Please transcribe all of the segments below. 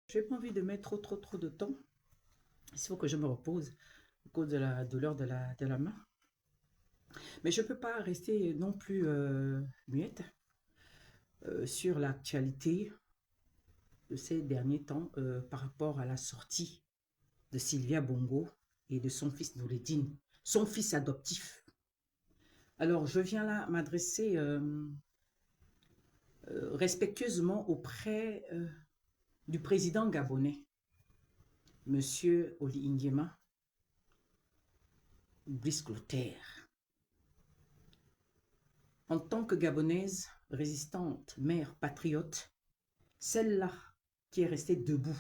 J'ai pas envie de mettre trop de temps. Il faut que je me repose à cause de la douleur de la main. Mais je ne peux pas rester non plus muette sur l'actualité de ces derniers temps par rapport à la sortie de Sylvia Bongo et de son fils Noureddine, son fils adoptif. Alors, je viens là m'adresser respectueusement auprès du président gabonais, Monsieur Oli Nguema Brice Clotaire. En tant que Gabonaise, résistante, mère, patriote, celle-là qui est restée debout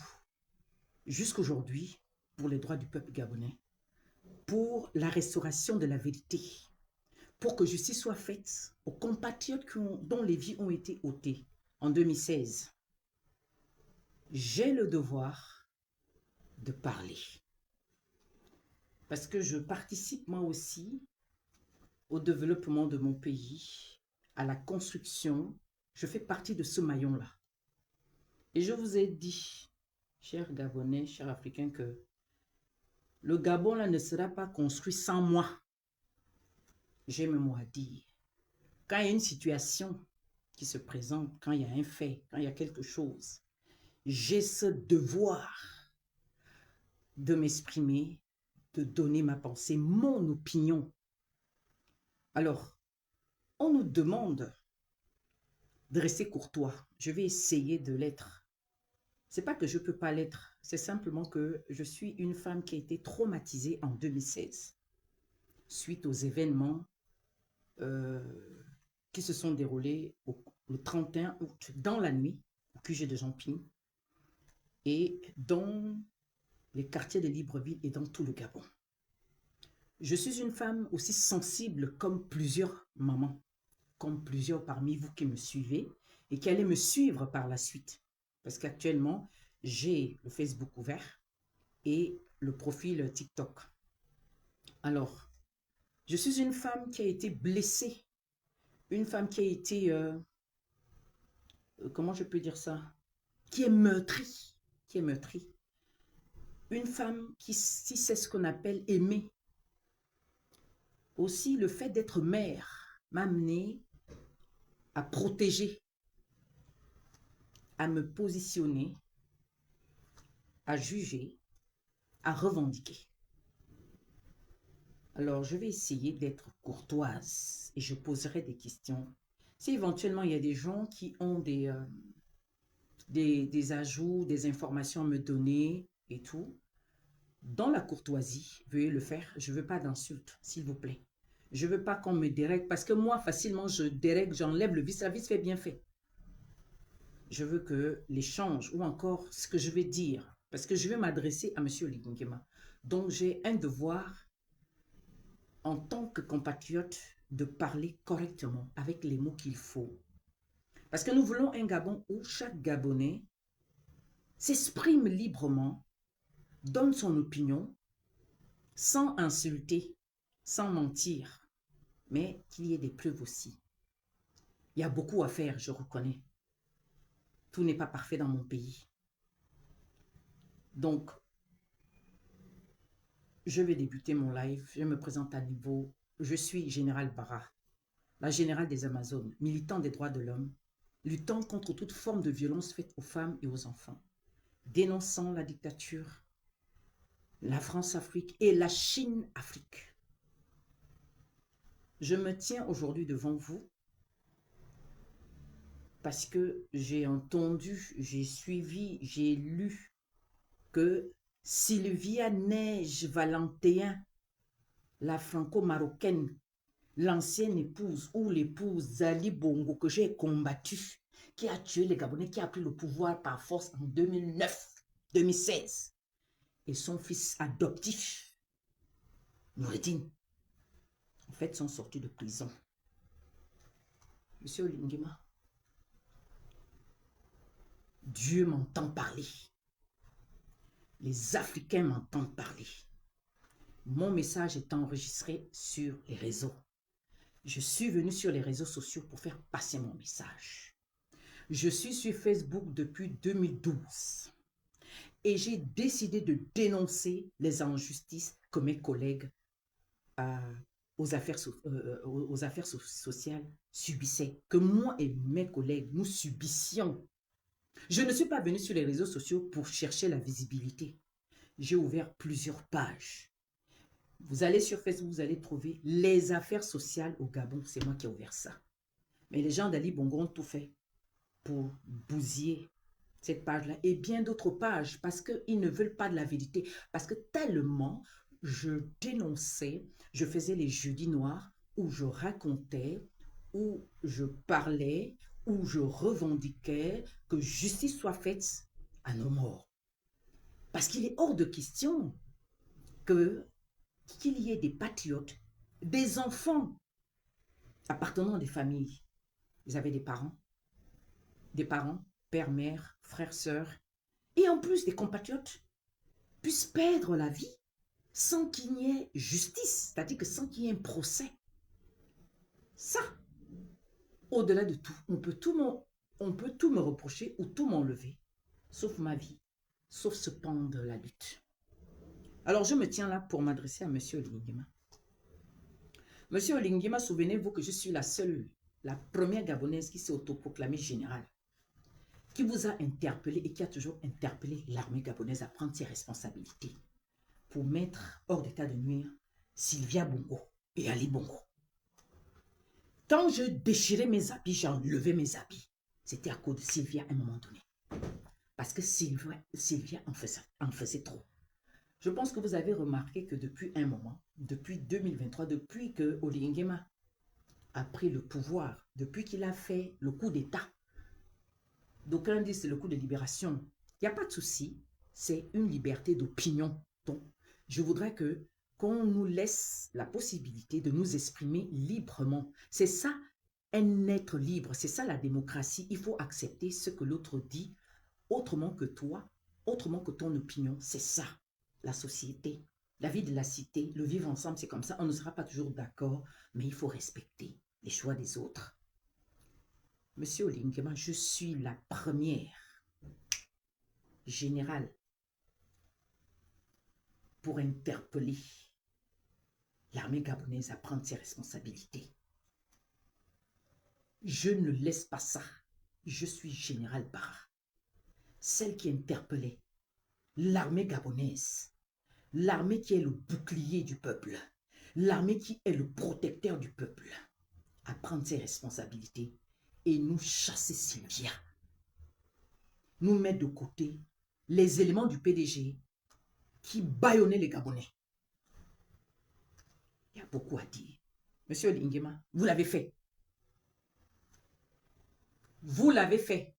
jusqu'aujourd'hui pour les droits du peuple gabonais, pour la restauration de la vérité, pour que justice soit faite aux compatriotes dont les vies ont été ôtées en 2016. J'ai le devoir de parler. Parce que je participe moi aussi au développement de mon pays, à la construction. Je fais partie de ce maillon-là. Et je vous ai dit, chers Gabonais, chers Africains, que le Gabon là ne sera pas construit sans moi. J'ai mon mot à dire. Quand il y a une situation qui se présente, quand il y a un fait, quand il y a quelque chose, j'ai ce devoir de m'exprimer, de donner ma pensée, mon opinion. Alors, on nous demande de rester courtois. Je vais essayer de l'être. C'est pas que je peux pas l'être, c'est simplement que je suis une femme qui a été traumatisée en 2016 suite aux événements euh, qui se sont déroulés le 31 août dans la nuit au QG de Jamping et dans les quartiers de Libreville et dans tout le Gabon. Je suis une femme aussi sensible comme plusieurs mamans, comme plusieurs parmi vous qui me suivez et qui allez me suivre par la suite. Parce qu'actuellement, j'ai le Facebook ouvert et le profil TikTok. Alors, je suis une femme qui a été blessée, une femme qui a été, comment je peux dire ça, qui est meurtrie. Une femme qui, si c'est ce qu'on appelle aimer. Aussi, le fait d'être mère m'a amené à protéger, à me positionner, à juger, à revendiquer. Alors, je vais essayer d'être courtoise et je poserai des questions. Si éventuellement il y a des gens qui ont des ajouts, des informations à me donner et tout, dans la courtoisie, veuillez le faire. Je ne veux pas d'insultes, s'il vous plaît. Je ne veux pas qu'on me dérègle parce que moi, facilement, je dérègle, j'enlève le vice. La vice fait bien fait. Je veux que l'échange ou encore ce que je vais dire, parce que je vais m'adresser à M. Ligingema. Donc, j'ai un devoir en tant que compatriote de parler correctement avec les mots qu'il faut. Parce que nous voulons un Gabon où chaque Gabonais s'exprime librement, donne son opinion, sans insulter, sans mentir, mais qu'il y ait des preuves aussi. Il y a beaucoup à faire, je reconnais. Tout n'est pas parfait dans mon pays. Donc, je vais débuter mon live. Je me présente à niveau. Je suis Général Barra, la générale des Amazones, militant des droits de l'homme, luttant contre toute forme de violence faite aux femmes et aux enfants, dénonçant la dictature, la France-Afrique et la Chine-Afrique. Je me tiens aujourd'hui devant vous parce que j'ai entendu, j'ai suivi, j'ai lu que Sylvia Neige Valentin, la franco-marocaine, l'ancienne épouse ou l'épouse Zali Bongo que j'ai combattu, qui a tué les Gabonais, qui a pris le pouvoir par force en 2009-2016, et son fils adoptif, Noureddine, en fait, sont sortis de prison. Monsieur Olingema, Dieu m'entend parler. Les Africains m'entendent parler. Mon message est enregistré sur les réseaux. Je suis venu sur les réseaux sociaux pour faire passer mon message. Je suis sur Facebook depuis 2012. et j'ai décidé de dénoncer les injustices que mes collègues aux affaires sociales subissaient, que moi et mes collègues, nous subissions. Je ne suis pas venue sur les réseaux sociaux pour chercher la visibilité. J'ai ouvert plusieurs pages. Vous allez sur Facebook, vous allez trouver les affaires sociales au Gabon. C'est moi qui ai ouvert ça. Mais les gens d'Ali Bongo ont tout fait pour bousiller cette page-là et bien d'autres pages parce qu'ils ne veulent pas de la vérité. Parce que tellement je dénonçais, je faisais les jeudis noirs où je racontais, où je parlais, où je revendiquais que justice soit faite à nos morts. Parce qu'il est hors de question qu'il y ait des patriotes, des enfants appartenant à des familles. Vous avez des parents, père, mère, frères, sœurs, et en plus des compatriotes puissent perdre la vie sans qu'il y ait justice, c'est-à-dire que sans qu'il y ait un procès. Ça, au-delà de tout, on peut tout me reprocher ou tout m'enlever, sauf ma vie, sauf ce pan de la lutte. Alors, je me tiens là pour m'adresser à M. Olinguema. M. Olinguema, souvenez-vous que je suis la première Gabonaise qui s'est autoproclamée générale, qui vous a interpellé et qui a toujours interpellé l'armée gabonaise à prendre ses responsabilités pour mettre hors d'état de nuire Sylvia Bongo et Ali Bongo. Quand je déchirais mes habits, j'enlevais mes habits. C'était à cause de Sylvia à un moment donné. Parce que Sylvia en faisait trop. Je pense que vous avez remarqué que depuis un moment, depuis 2023, depuis que Olinguema a pris le pouvoir, depuis qu'il a fait le coup d'État, d'aucuns disent c'est le coup de libération. Il n'y a pas de souci, c'est une liberté d'opinion. Donc, je voudrais qu'on nous laisse la possibilité de nous exprimer librement. C'est ça, un être libre, c'est ça la démocratie. Il faut accepter ce que l'autre dit, autrement que toi, autrement que ton opinion. C'est ça, la société. La vie de la cité, le vivre ensemble, c'est comme ça. On ne sera pas toujours d'accord, mais il faut respecter les choix des autres. Monsieur Olinguema, je suis la première générale pour interpeller l'armée gabonaise à prendre ses responsabilités. Je ne laisse pas ça. Je suis général Barra, celle qui interpellait l'armée gabonaise, l'armée qui est le bouclier du peuple, l'armée qui est le protecteur du peuple, à prendre ses responsabilités et nous chasser Sylvia. Nous mettre de côté les éléments du PDG qui bâillonnaient les Gabonais. Il y a beaucoup à dire. Monsieur Olinguema, vous l'avez fait. Vous l'avez fait.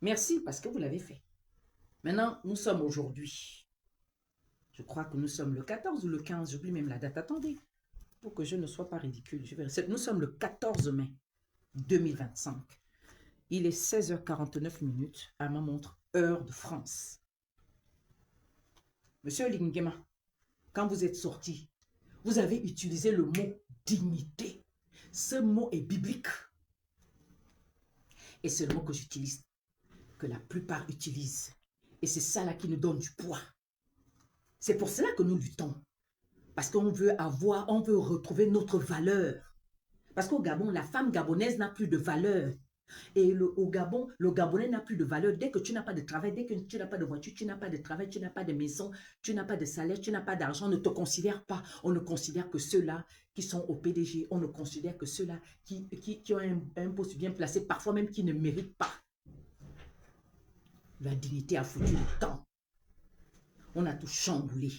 Merci parce que vous l'avez fait. Maintenant, nous sommes aujourd'hui. Je crois que nous sommes le 14 ou le 15, j'oublie même la date. Attendez, pour que je ne sois pas ridicule. Nous sommes le 14 mai 2025. Il est 16h49 à ma montre, heure de France. Monsieur Olinguema, quand vous êtes sorti, vous avez utilisé le mot dignité. Ce mot est biblique. Et c'est le mot que j'utilise, que la plupart utilisent. Et c'est ça là qui nous donne du poids. C'est pour cela que nous luttons. Parce qu'on veut retrouver notre valeur. Parce qu'au Gabon, la femme gabonaise n'a plus de valeur. Et au Gabon, le Gabonais n'a plus de valeur. Dès que tu n'as pas de travail, dès que tu n'as pas de voiture, tu n'as pas de travail, tu n'as pas de maison, tu n'as pas de salaire, tu n'as pas d'argent, on ne te considère pas. On ne considère que ceux-là qui sont au PDG, on ne considère que ceux-là qui ont un poste bien placé, parfois même qui ne méritent pas. La dignité a foutu le temps. On a tout chamboulé.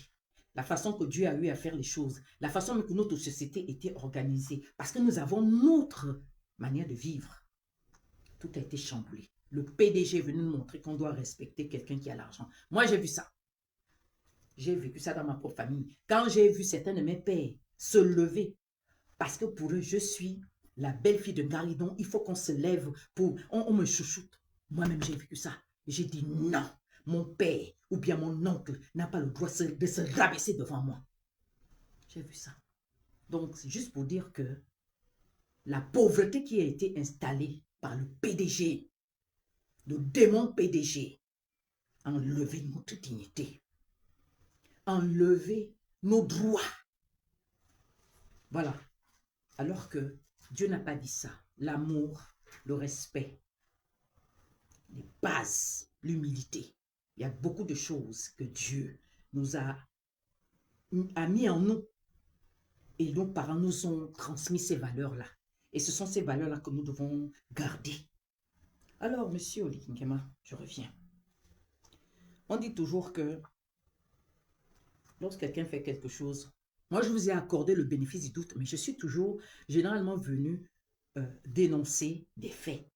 La façon que Dieu a eu à faire les choses, la façon que notre société était organisée, parce que nous avons notre manière de vivre. Tout a été chamboulé. Le PDG est venu nous montrer qu'on doit respecter quelqu'un qui a l'argent. Moi, j'ai vu ça. J'ai vécu ça dans ma propre famille. Quand j'ai vu certains de mes pères se lever, parce que pour eux, je suis la belle-fille de Garidon, il faut qu'on se lève pour... On me chouchoute. Moi-même, j'ai vécu ça. J'ai dit non. Mon père ou bien mon oncle n'a pas le droit de se rabaisser devant moi. J'ai vu ça. Donc, c'est juste pour dire que la pauvreté qui a été installée par le PDG, le démon PDG, enlever notre dignité, enlever nos droits. Voilà. Alors que Dieu n'a pas dit ça. L'amour, le respect, les bases, l'humilité. Il y a beaucoup de choses que Dieu nous a mis en nous. Et nos parents nous ont transmis ces valeurs-là. Et ce sont ces valeurs-là que nous devons garder. Alors, monsieur Olingema, je reviens. On dit toujours que lorsque quelqu'un fait quelque chose, moi je vous ai accordé le bénéfice du doute, mais je suis toujours généralement venu dénoncer des faits.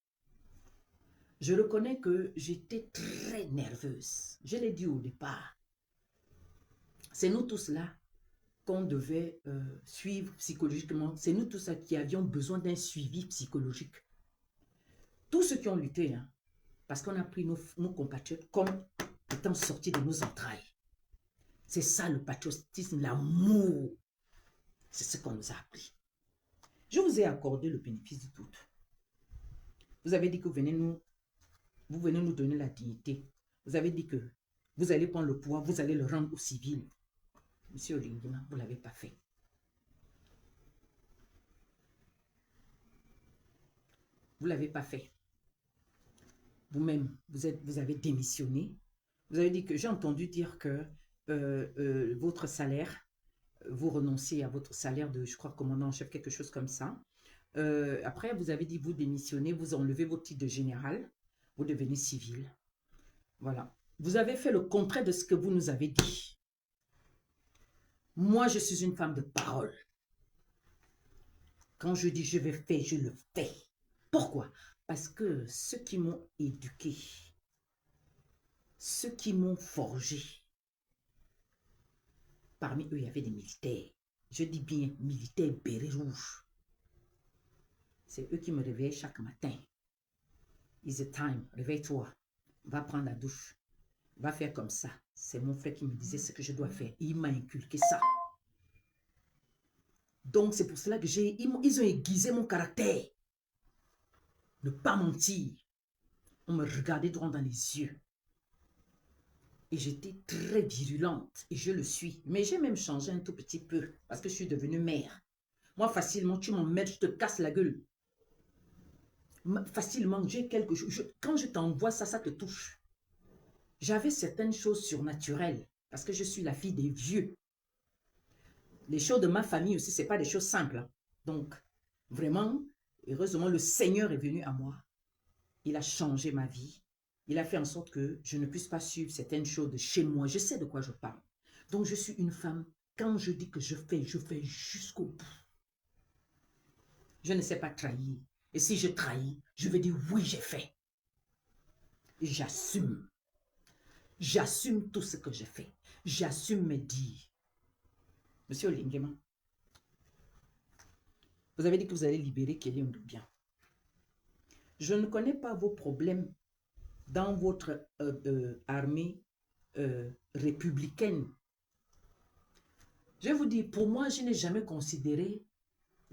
Je reconnais que j'étais très nerveuse. Je l'ai dit au départ. C'est nous tous là qu'on devait suivre psychologiquement. C'est nous tous là qui avions besoin d'un suivi psychologique. Tous ceux qui ont lutté, hein, parce qu'on a pris nos compatriotes comme étant sortis de nos entrailles. C'est ça le patriotisme, l'amour. C'est ce qu'on nous a appris. Je vous ai accordé le bénéfice du doute. Vous avez dit que vous venez nous donner la dignité. Vous avez dit que vous allez prendre le pouvoir, vous allez le rendre aux civils. Monsieur Olingema, vous ne l'avez pas fait. Vous ne l'avez pas fait. Vous-même, vous avez démissionné. Vous avez dit que j'ai entendu dire que votre salaire, vous renonciez à votre salaire de, je crois, commandant en chef, quelque chose comme ça. Après, vous avez dit vous démissionnez, vous enlevez votre titre de général, vous devenez civil. Voilà. Vous avez fait le contraire de ce que vous nous avez dit. Moi, je suis une femme de parole. Quand je dis je vais faire, je le fais. Pourquoi? Parce que ceux qui m'ont éduqué, ceux qui m'ont forgé, parmi eux, il y avait des militaires. Je dis bien militaires bérets rouges. C'est eux qui me réveillaient chaque matin. It's a time, réveille-toi, va prendre la douche, va faire comme ça. C'est mon frère qui me disait ce que je dois faire. Il m'a inculqué ça. Donc, c'est pour cela que ils ont aiguisé mon caractère. Ne pas mentir. On me regardait droit dans les yeux. Et j'étais très virulente. Et je le suis. Mais j'ai même changé un tout petit peu. Parce que je suis devenue mère. Moi, facilement, tu m'emmènes, je te casse la gueule. Facilement, j'ai quelque chose. Quand je t'envoie ça, ça te touche. J'avais certaines choses surnaturelles. Parce que je suis la fille des vieux. Les choses de ma famille aussi, ce n'est pas des choses simples. Hein. Donc, vraiment, heureusement, le Seigneur est venu à moi. Il a changé ma vie. Il a fait en sorte que je ne puisse pas suivre certaines choses de chez moi. Je sais de quoi je parle. Donc, je suis une femme. Quand je dis que je fais jusqu'au bout. Je ne sais pas trahir. Et si je trahis, je vais dire oui, j'ai fait. Et j'assume. J'assume tout ce que j'ai fait. J'assume mes dires. Monsieur Olingema, vous avez dit que vous allez libérer Kelly Ondobia. Je ne connais pas vos problèmes dans votre armée républicaine. Je vous dis, pour moi, je n'ai jamais considéré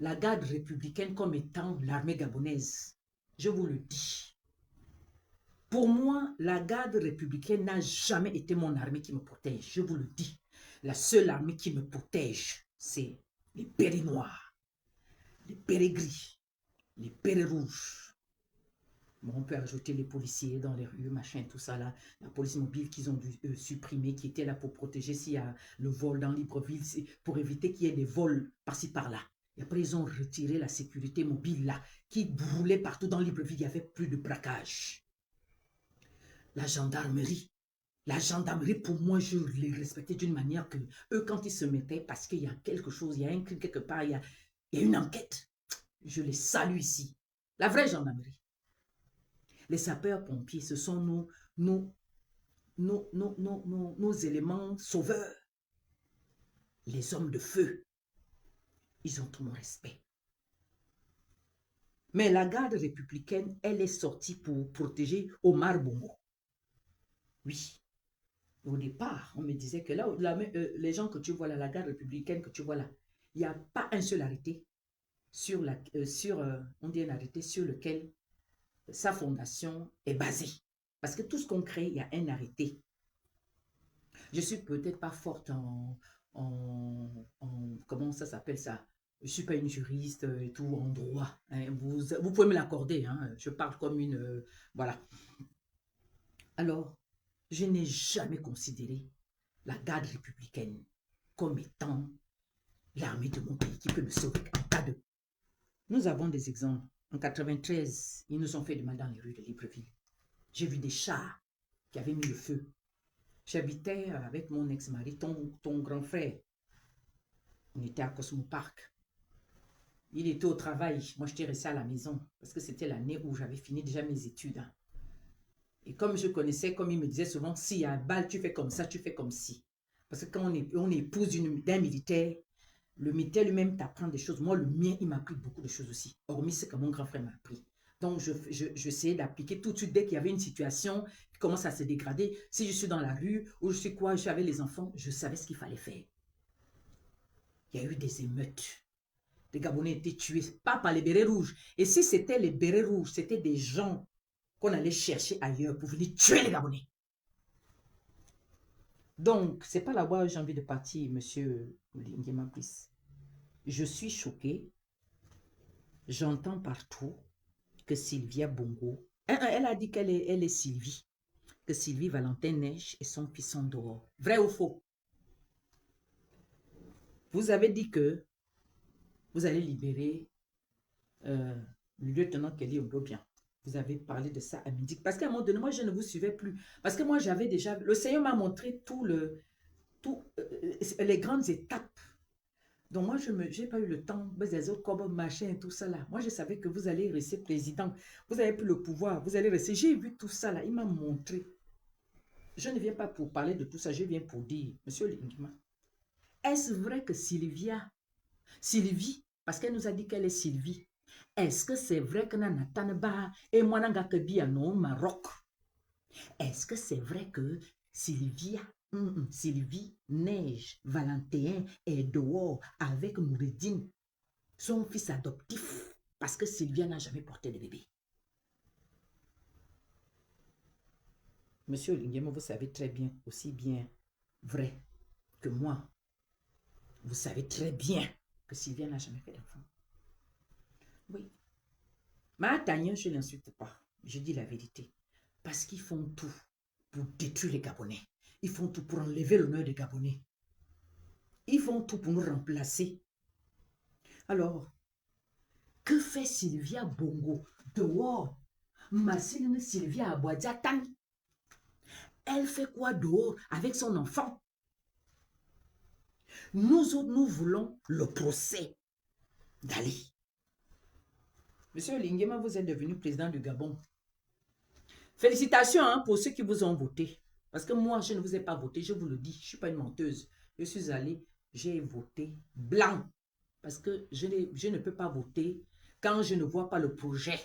la garde républicaine comme étant l'armée gabonaise. Je vous le dis. Pour moi, la garde républicaine n'a jamais été mon armée qui me protège. Je vous le dis. La seule armée qui me protège, c'est les bérets noirs, les bérets gris, les bérets rouges. Bon, on peut ajouter les policiers dans les rues, machin, tout ça là. La police mobile qu'ils ont dû supprimer, qui était là pour protéger s'il y a le vol dans Libreville, pour éviter qu'il y ait des vols par-ci par-là. Et après, ils ont retiré la sécurité mobile là, qui brûlait partout dans Libreville. Il n'y avait plus de braquage. La gendarmerie, pour moi, je les respectais d'une manière que eux, quand ils se mettaient, parce qu'il y a quelque chose, il y a un crime quelque part, il y a une enquête. Je les salue ici. La vraie gendarmerie. Les sapeurs-pompiers, ce sont nos éléments sauveurs. Les hommes de feu, ils ont tout mon respect. Mais la garde républicaine, elle est sortie pour protéger Omar Bongo. Oui. Au départ, on me disait que là, les gens que tu vois là, la garde républicaine que tu vois là, il n'y a pas un seul arrêté on dit un arrêté sur lequel sa fondation est basée. Parce que tout ce qu'on crée, il y a un arrêté Je suis peut-être pas forte comment ça s'appelle ça? Je suis pas une juriste et tout en droit, hein. Vous pouvez me l'accorder, hein. Je parle comme une... voilà. Alors, je n'ai jamais considéré la garde républicaine comme étant l'armée de mon pays qui peut me sauver en cas de... Nous avons des exemples. En 93, ils nous ont fait du mal dans les rues de Libreville. J'ai vu des chars qui avaient mis le feu. J'habitais avec mon ex-mari, ton grand frère. On était à Cosmo Park. Il était au travail. Moi, j'étais restée à la maison parce que c'était l'année où j'avais fini déjà mes études, hein. Et comme je connaissais, comme il me disait souvent, s'il y a un bal, tu fais comme ça, tu fais comme ci. Parce que quand on est épouse d'un militaire, le militaire lui-même t'apprend des choses. Moi, le mien, il m'a appris beaucoup de choses aussi. Hormis ce que mon grand frère m'a appris. Donc, j'essayais d'appliquer tout de suite dès qu'il y avait une situation qui commence à se dégrader. Si je suis dans la rue ou je suis quoi, je suis avec les enfants, je savais ce qu'il fallait faire. Il y a eu des émeutes. Les Gabonais étaient tués, pas par les bérets rouges. Et si c'était les bérets rouges, c'était des gens qu'on allait chercher ailleurs pour venir tuer les Gabonais. Donc, c'est pas là-bas où j'ai envie de partir, monsieur Nguema Brice. Je suis choquée. J'entends partout que Sylvia Bongo, elle a dit qu'elle est Sylvie, que Sylvie Valentin Neige et son fils sont dehors. Vrai ou faux? Vous avez dit que vous allez libérer le lieutenant Kelly Odobian. Vous avez parlé de ça à midi. Parce qu'à un moment donné, moi, je ne vous suivais plus. Parce que moi, j'avais déjà... Le Seigneur m'a montré les grandes étapes. Donc, moi, je n'ai pas eu le temps, des autres comme machin et tout ça là. Moi, je savais que vous allez rester président. Vous avez plus le pouvoir. Vous allez rester... J'ai vu tout ça là. Il m'a montré. Je ne viens pas pour parler de tout ça. Je viens pour dire, monsieur Lingima, est-ce vrai que Sylvie, parce qu'elle nous a dit qu'elle est Sylvie, est-ce que c'est vrai que Nanatanba et moi au Maroc? Est-ce que c'est vrai que Sylvie Neige Valentin est dehors avec Noureddine, son fils adoptif, parce que Sylvia n'a jamais porté de bébé? Monsieur Lingema, vous savez très bien, aussi bien vrai que moi, vous savez très bien que Sylvia n'a jamais fait d'enfant. Oui. Ma Tania, je ne l'insulte pas. Je dis la vérité. Parce qu'ils font tout pour détruire les Gabonais. Ils font tout pour enlever l'honneur des Gabonais. Ils font tout pour nous remplacer. Alors, que fait Sylvia Bongo dehors? Marceline Sylvia Abouadiatan. Elle fait quoi dehors avec son enfant? Nous autres, nous voulons le procès d'Ali. Monsieur Lingema, vous êtes devenu président du Gabon. Félicitations hein, pour ceux qui vous ont voté. Parce que moi, je ne vous ai pas voté, je vous le dis. Je ne suis pas une menteuse. Je suis allée, j'ai voté blanc. Parce que je ne peux pas voter quand je ne vois pas le projet.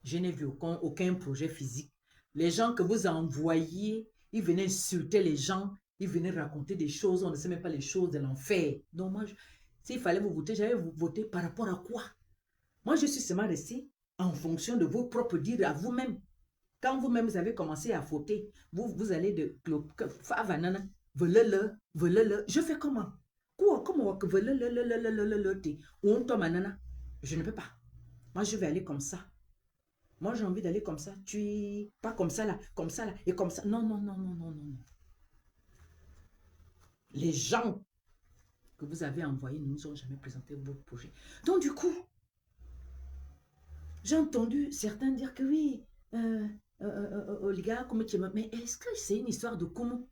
Je n'ai vu aucun projet physique. Les gens que vous envoyez, ils venaient insulter les gens, ils venaient raconter des choses, on ne sait même pas les choses de l'enfer. Donc moi, s'il fallait vous voter, j'allais vous voter par rapport à quoi? Moi, je suis seulement restée en fonction de vos propres dires à vous-même. Quand vous-même vous avez commencé à voter, vous allez de Favanana, volele. Je fais comment? Quoi? Comment que volele, on tombe manana? Je ne peux pas. Moi, je vais aller comme ça. Moi, j'ai envie d'aller comme ça. Tu pas comme ça là, et comme ça. Non, non, non, non, non, non. Les gens que vous avez envoyés ne nous ont jamais présenté votre projet. Donc, du coup, j'ai entendu certains dire que oui, les gars, comment tu m'as... Mais est-ce que c'est une histoire de comment?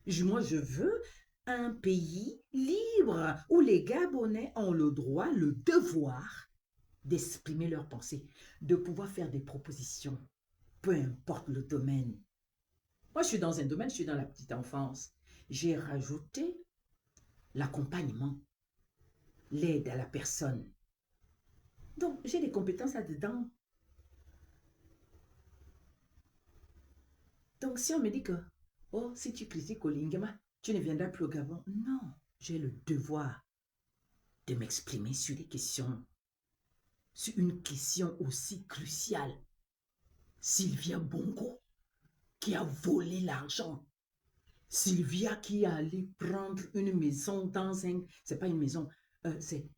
Moi, je veux un pays libre où les Gabonais ont le droit, le devoir d'exprimer leurs pensées, de pouvoir faire des propositions, peu importe le domaine. Moi, je suis dans un domaine, je suis dans la petite enfance. J'ai rajouté l'accompagnement, l'aide à la personne. Donc, j'ai des compétences là-dedans. Donc, si on me dit que, oh, si tu critiques Olingema, tu ne viendras plus au Gabon. Non, j'ai le devoir de m'exprimer sur des questions, sur une question aussi cruciale. Sylvia Bongo, qui a volé l'argent Sylvia qui est allée prendre une maison dans un... C'est pas une maison, c'est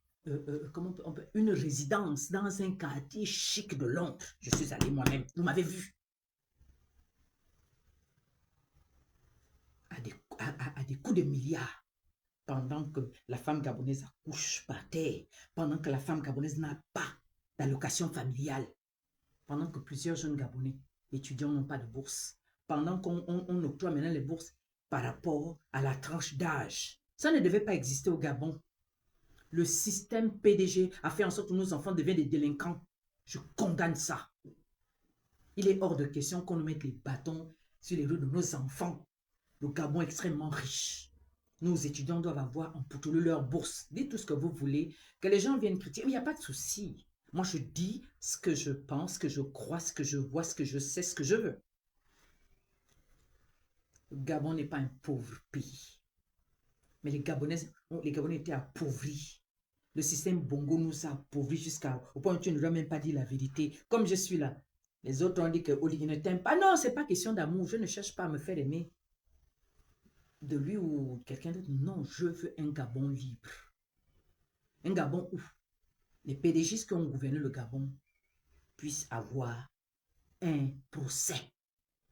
comment une résidence dans un quartier chic de Londres. Je suis allée moi-même. Vous m'avez vu. À des coups de milliards. Pendant que la femme gabonaise accouche par terre. Pendant que la femme gabonaise n'a pas d'allocation familiale. Pendant que plusieurs jeunes Gabonais étudiants n'ont pas de bourse. Pendant qu'on octroie maintenant les bourses par rapport à la tranche d'âge. Ça ne devait pas exister au Gabon. Le système PDG a fait en sorte que nos enfants deviennent des délinquants. Je condamne ça. Il est hors de question qu'on nous mette les bâtons sur les roues de nos enfants. Le Gabon est extrêmement riche. Nos étudiants doivent avoir en poutoulou leur bourse. Dites tout ce que vous voulez, que les gens viennent critiquer, mais il n'y a pas de souci. Moi, je dis ce que je pense, ce que je crois, ce que je vois, ce que je sais, ce que je veux. Le Gabon n'est pas un pauvre pays. Mais les Gabonais étaient appauvris. Le système Bongo nous a appauvris jusqu'au point où tu ne dois même pas dire la vérité. Comme je suis là. Les autres ont dit que Oli ne t'aime pas. Non, ce n'est pas question d'amour. Je ne cherche pas à me faire aimer de lui ou quelqu'un d'autre. Non, je veux un Gabon libre. Un Gabon où les PDG qui ont gouverné le Gabon puissent avoir un procès.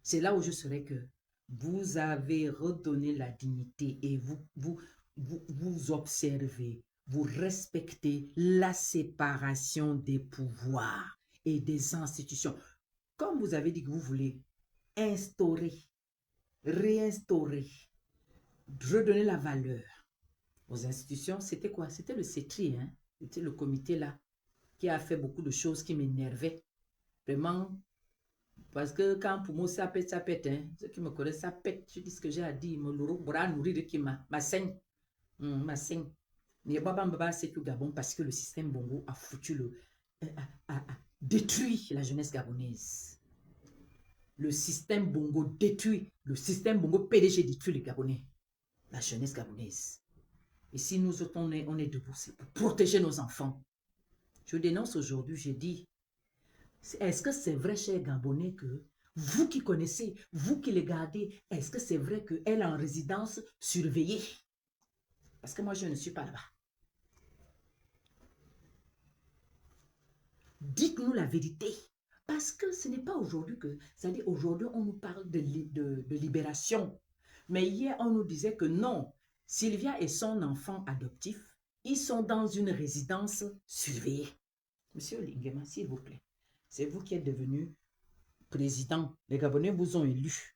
C'est là où je serais que vous avez redonné la dignité et vous observez, vous respectez la séparation des pouvoirs et des institutions. Comme vous avez dit que vous voulez instaurer, réinstaurer, redonner la valeur aux institutions, c'était quoi? C'était le CETRI, hein? C'était le comité là qui a fait beaucoup de choses qui m'énervaient. Vraiment, parce que quand pour moi ça pète, hein. Ceux qui me connaissent, ça pète. Je dis ce que j'ai à dire. Me l'euro, bras nourri de qui ma saigne. Ma saigne. Mais Baba c'est tout Gabon parce que le système Bongo a foutu a détruit la jeunesse gabonaise. Le système Bongo détruit. Le système Bongo PDG détruit les Gabonais. La jeunesse gabonaise. Et si nous autres, on est debout, c'est pour protéger nos enfants. Je dénonce aujourd'hui, j'ai dit, est-ce que c'est vrai, chers Gabonais, que vous qui connaissez, vous qui les gardez, est-ce que c'est vrai qu'elle est en résidence surveillée? Parce que moi, je ne suis pas là-bas. Dites-nous la vérité. Parce que ce n'est pas aujourd'hui que... C'est-à-dire, aujourd'hui, on nous parle de libération. Mais hier, on nous disait que non. Sylvia et son enfant adoptif, ils sont dans une résidence surveillée. Monsieur Lingema, s'il vous plaît, c'est vous qui êtes devenu président. Les Gabonais vous ont élu.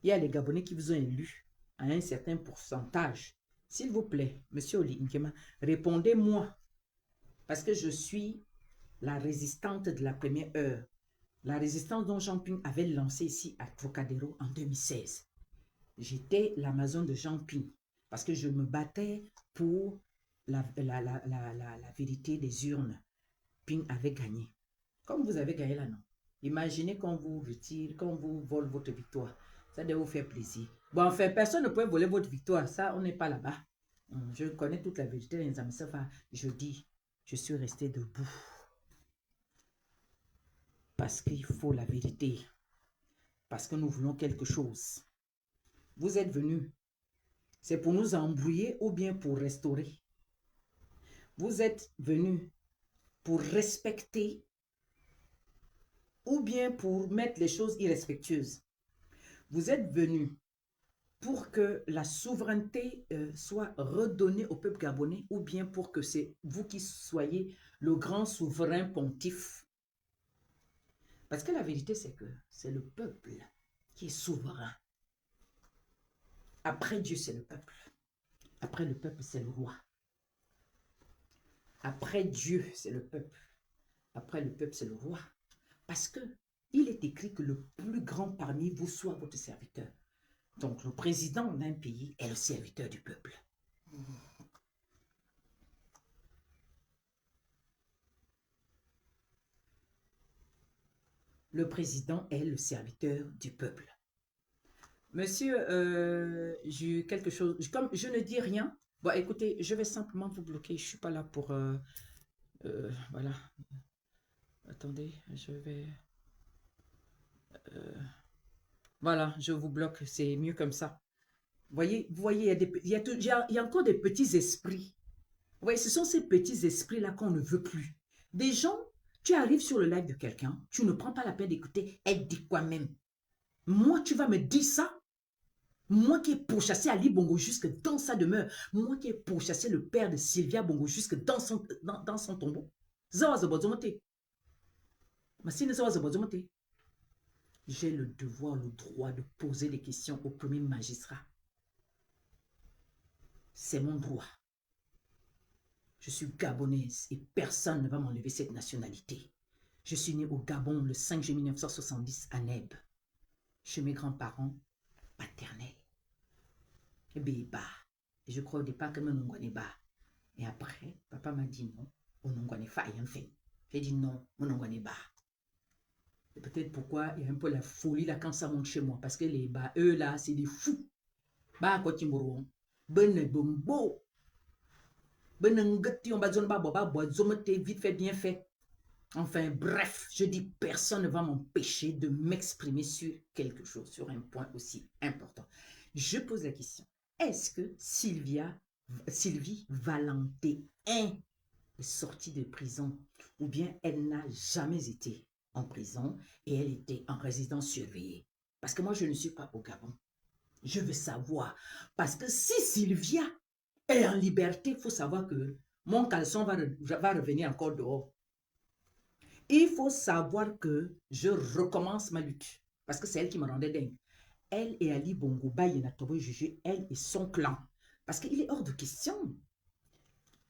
Il y a les Gabonais qui vous ont élu à un certain pourcentage. S'il vous plaît, monsieur Lingema, répondez-moi. Parce que je suis la résistante de la première heure. La résistance dont Jean Ping avait lancé ici à Trocadéro en 2016. J'étais l'Amazon de Jean Ping parce que je me battais pour la vérité des urnes. Ping avait gagné. Comme vous avez gagné là, non? Imaginez qu'on vous retire, qu'on vous vole votre victoire. Ça doit vous faire plaisir. Bon, enfin, personne ne peut voler votre victoire. Ça, on n'est pas là-bas. Je connais toute la vérité. Les amis, ça va. Je dis, je suis resté debout. Parce qu'il faut la vérité. Parce que nous voulons quelque chose. Vous êtes venus. C'est pour nous embrouiller ou bien pour restaurer. Vous êtes venus pour respecter ou bien pour mettre les choses irrespectueuses. Vous êtes venus pour que la souveraineté soit redonnée au peuple gabonais ou bien pour que c'est vous qui soyez le grand souverain pontife. Parce que la vérité, c'est que c'est le peuple qui est souverain. Après Dieu, c'est le peuple. Après le peuple, c'est le roi. Après Dieu, c'est le peuple. Après le peuple, c'est le roi. Parce que il est écrit que le plus grand parmi vous soit votre serviteur. Donc, le président d'un pays est le serviteur du peuple. Le président est le serviteur du peuple. Monsieur, j'ai eu quelque chose... Comme je ne dis rien, bon, écoutez, je vais simplement vous bloquer. Je ne suis pas là pour... voilà. Attendez, je vais... voilà, je vous bloque. C'est mieux comme ça. Vous voyez, il y a encore des petits esprits. Vous voyez, ce sont ces petits esprits-là qu'on ne veut plus. Des gens, tu arrives sur le live de quelqu'un, tu ne prends pas la peine d'écouter, elle dit quoi même. Moi, tu vas me dire ça? Moi qui ai pourchassé Ali Bongo jusque dans sa demeure, moi qui ai pourchassé le père de Sylvia Bongo jusque dans son tombeau. J'ai le devoir, le droit de poser des questions au premier magistrat. C'est mon droit. Je suis gabonaise et personne ne va m'enlever cette nationalité. Je suis née au Gabon le 5 juillet 1970 à Neb, chez mes grands-parents paternels. Et bien, et je crois au départ que mon nom n'est pas. Et après, papa m'a dit non, mon nom n'est pas rien fait. J'ai dit non, mon nom n'est pas. Et peut-être pourquoi il y a un peu la folie là quand ça monte chez moi. Parce que les bas, eux là, c'est des fous. Bah, quoi, tu m'auras. Ben, bombo. Ben, on va dire, vite fait, bien fait. Enfin, bref, je dis, personne ne va m'empêcher de m'exprimer sur quelque chose, sur un point aussi important. Je pose la question, est-ce que Sylvie Valentin est sortie de prison ou bien elle n'a jamais été en prison et elle était en résidence surveillée? Parce que moi, je ne suis pas au Gabon. Je veux savoir. Parce que si Sylvia est en liberté, il faut savoir que mon caleçon va revenir encore dehors. Il faut savoir que je recommence ma lutte. Parce que c'est elle qui me rendait dingue. Elle et Ali Bongo Bayenatobo jugé, elle et son clan. Parce qu'il est hors de question.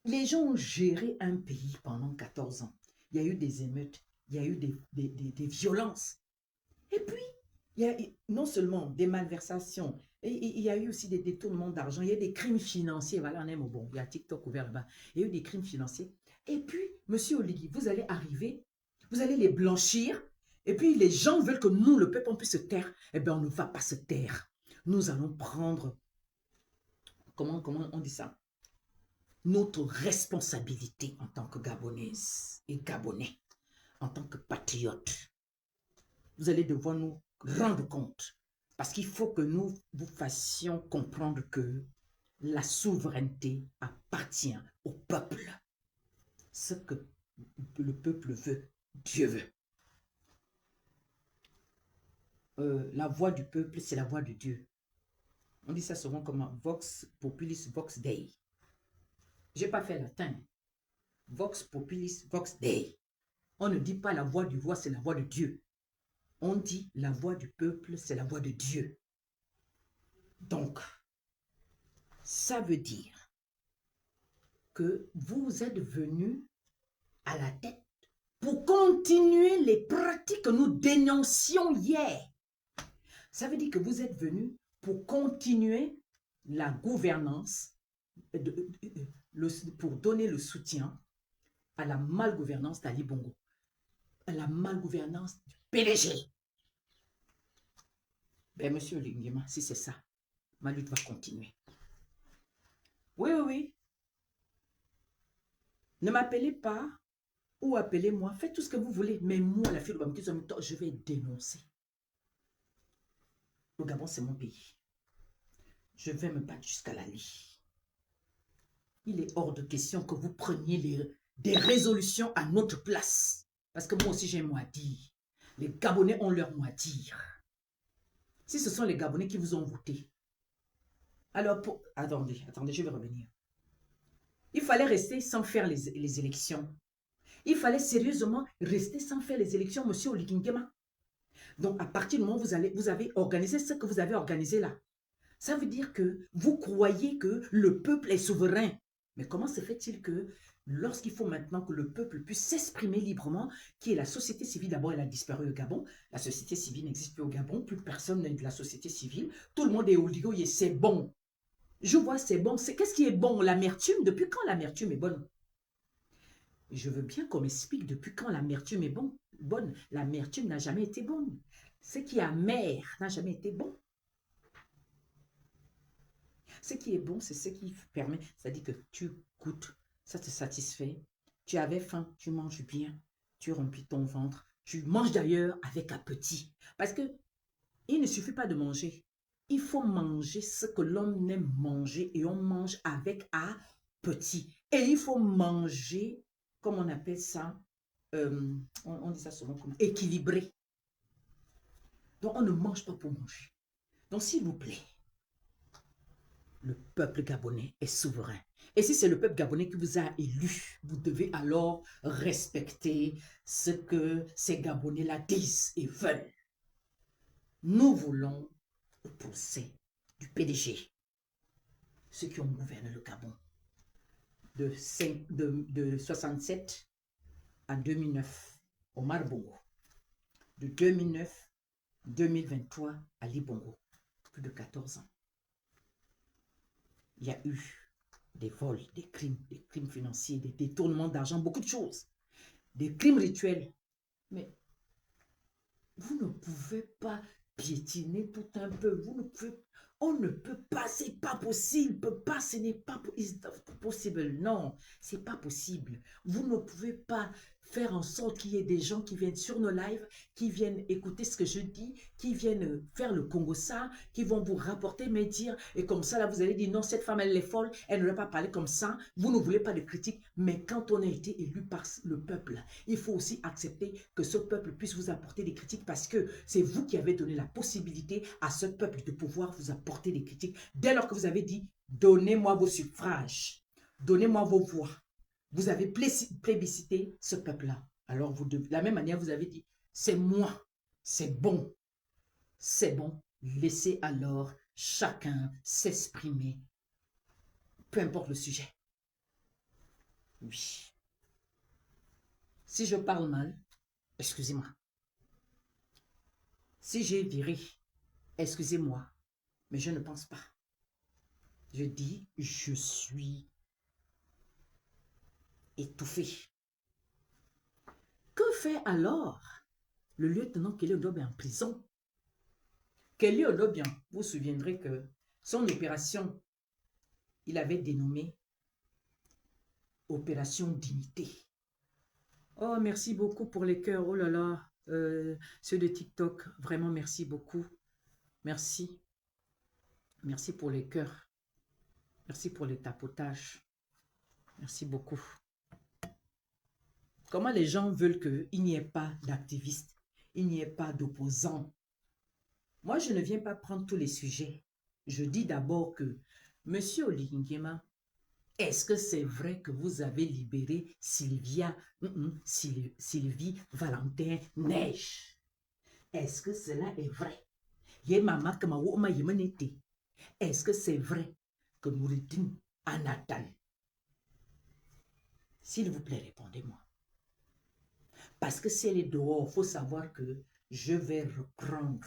Les gens ont géré un pays pendant 14 ans. Il y a eu des émeutes, il y a eu des violences. Et puis, il y a non seulement des malversations, il y a eu aussi des détournements d'argent, il y a eu des crimes financiers. Voilà, on aime au bon, il y a TikTok ouvert là-bas. Il y a eu des crimes financiers. Et puis, monsieur Oligui, vous allez arriver, vous allez les blanchir, et puis les gens veulent que nous, le peuple, on puisse se taire. Eh bien, on ne va pas se taire. Nous allons prendre, comment on dit ça? Notre responsabilité en tant que Gabonaise et Gabonais, en tant que patriotes. Vous allez devoir nous rendre compte. Parce qu'il faut que nous vous fassions comprendre que la souveraineté appartient au peuple. Ce que le peuple veut, Dieu veut. La voix du peuple, c'est la voix de Dieu. On dit ça souvent comme Vox Populis Vox Dei. Je n'ai pas fait latin. Vox Populis Vox Dei. On ne dit pas la voix du roi, c'est la voix de Dieu. On dit la voix du peuple, c'est la voix de Dieu. Donc, ça veut dire que vous êtes venus à la tête pour continuer les pratiques que nous dénoncions hier. Ça veut dire que vous êtes venus pour continuer la gouvernance, pour donner le soutien à la malgouvernance d'Ali Bongo, à la malgouvernance du PDG. Ben, monsieur Lingema, si c'est ça, ma lutte va continuer. Oui, oui, oui. Ne m'appelez pas ou appelez-moi, faites tout ce que vous voulez, mais moi, la fille de Bamaki, je vais dénoncer. Le Gabon, c'est mon pays. Je vais me battre jusqu'à la lie. Il est hors de question que vous preniez des résolutions à notre place. Parce que moi aussi, j'ai un mot à dire. Les Gabonais ont leur mot à dire. Si ce sont les Gabonais qui vous ont voté, alors, attendez, je vais revenir. Il fallait rester sans faire les élections. Il fallait sérieusement rester sans faire les élections, monsieur Oligingema. Donc, à partir du moment où vous avez organisé ce que vous avez organisé là, ça veut dire que vous croyez que le peuple est souverain. Mais comment se fait-il que lorsqu'il faut maintenant que le peuple puisse s'exprimer librement, qui est la société civile, d'abord elle a disparu au Gabon, la société civile n'existe plus au Gabon, plus personne n'est de la société civile, tout le monde est oligo et c'est bon. Je vois c'est bon, qu'est-ce qui est bon? L'amertume, depuis quand l'amertume est bonne? Je veux bien qu'on m'explique depuis quand l'amertume est bonne. L'amertume n'a jamais été bonne. Ce qui est amer n'a jamais été bon. Ce qui est bon, c'est ce qui permet, c'est-à-dire que tu goûtes, ça te satisfait. Tu avais faim, tu manges bien, tu remplis ton ventre. Tu manges d'ailleurs avec appétit. Parce que il ne suffit pas de manger. Il faut manger ce que l'homme aime manger et on mange avec appétit. Et il faut manger, comme on appelle ça, on dit ça souvent comme équilibré. Donc, on ne mange pas pour manger. Donc, s'il vous plaît, le peuple gabonais est souverain. Et si c'est le peuple gabonais qui vous a élu, vous devez alors respecter ce que ces Gabonais-là disent et veulent. Nous voulons le procès du PDG, ceux qui ont gouverné le Gabon de 67 à 2009, Omar Bongo. De 2009 à 2023, Ali Bongo. Plus de 14 ans. Il y a eu des vols, des crimes financiers, des détournements d'argent, beaucoup de choses. Des crimes rituels. Mais vous ne pouvez pas piétiner tout un peu. Vous ne pouvez, on ne peut pas, c'est pas possible. Pas, ce n'est pas possible. Non, c'est pas possible. Vous ne pouvez pas faire en sorte qu'il y ait des gens qui viennent sur nos lives, qui viennent écouter ce que je dis, qui viennent faire le Congo ça, qui vont vous rapporter mes dires, et comme ça, là, vous allez dire, non, cette femme, elle est folle, elle ne doit pas parler comme ça, vous ne voulez pas de critiques, mais quand on a été élu par le peuple, il faut aussi accepter que ce peuple puisse vous apporter des critiques, parce que c'est vous qui avez donné la possibilité à ce peuple de pouvoir vous apporter des critiques, dès lors que vous avez dit, donnez-moi vos suffrages, donnez-moi vos voix. Vous avez plébiscité ce peuple-là. Alors, vous de la même manière, vous avez dit, c'est moi, c'est bon. Laissez alors chacun s'exprimer, peu importe le sujet. Oui. Si je parle mal, excusez-moi. Si j'ai viré, excusez-moi, mais je ne pense pas. Je dis, je suis étouffé. Que fait alors le lieutenant Kelly Odobe en prison? Kelly Odobe, vous vous souviendrez que son opération, il avait dénommé Opération Dignité. Oh, merci beaucoup pour les cœurs. Oh là là, ceux de TikTok, vraiment merci beaucoup. Merci. Merci pour les cœurs. Merci pour les tapotages. Merci beaucoup. Comment les gens veulent qu'il n'y ait pas d'activistes, il n'y ait pas d'opposants. Moi, je ne viens pas prendre tous les sujets. Je dis d'abord que, Monsieur Oligingema, est-ce que c'est vrai que vous avez libéré Sylvie Valentin Neige? Est-ce que cela est vrai? Est-ce que c'est vrai que Noureddin Anatan? S'il vous plaît, répondez-moi. Parce que si elle est dehors, il faut savoir que je vais reprendre.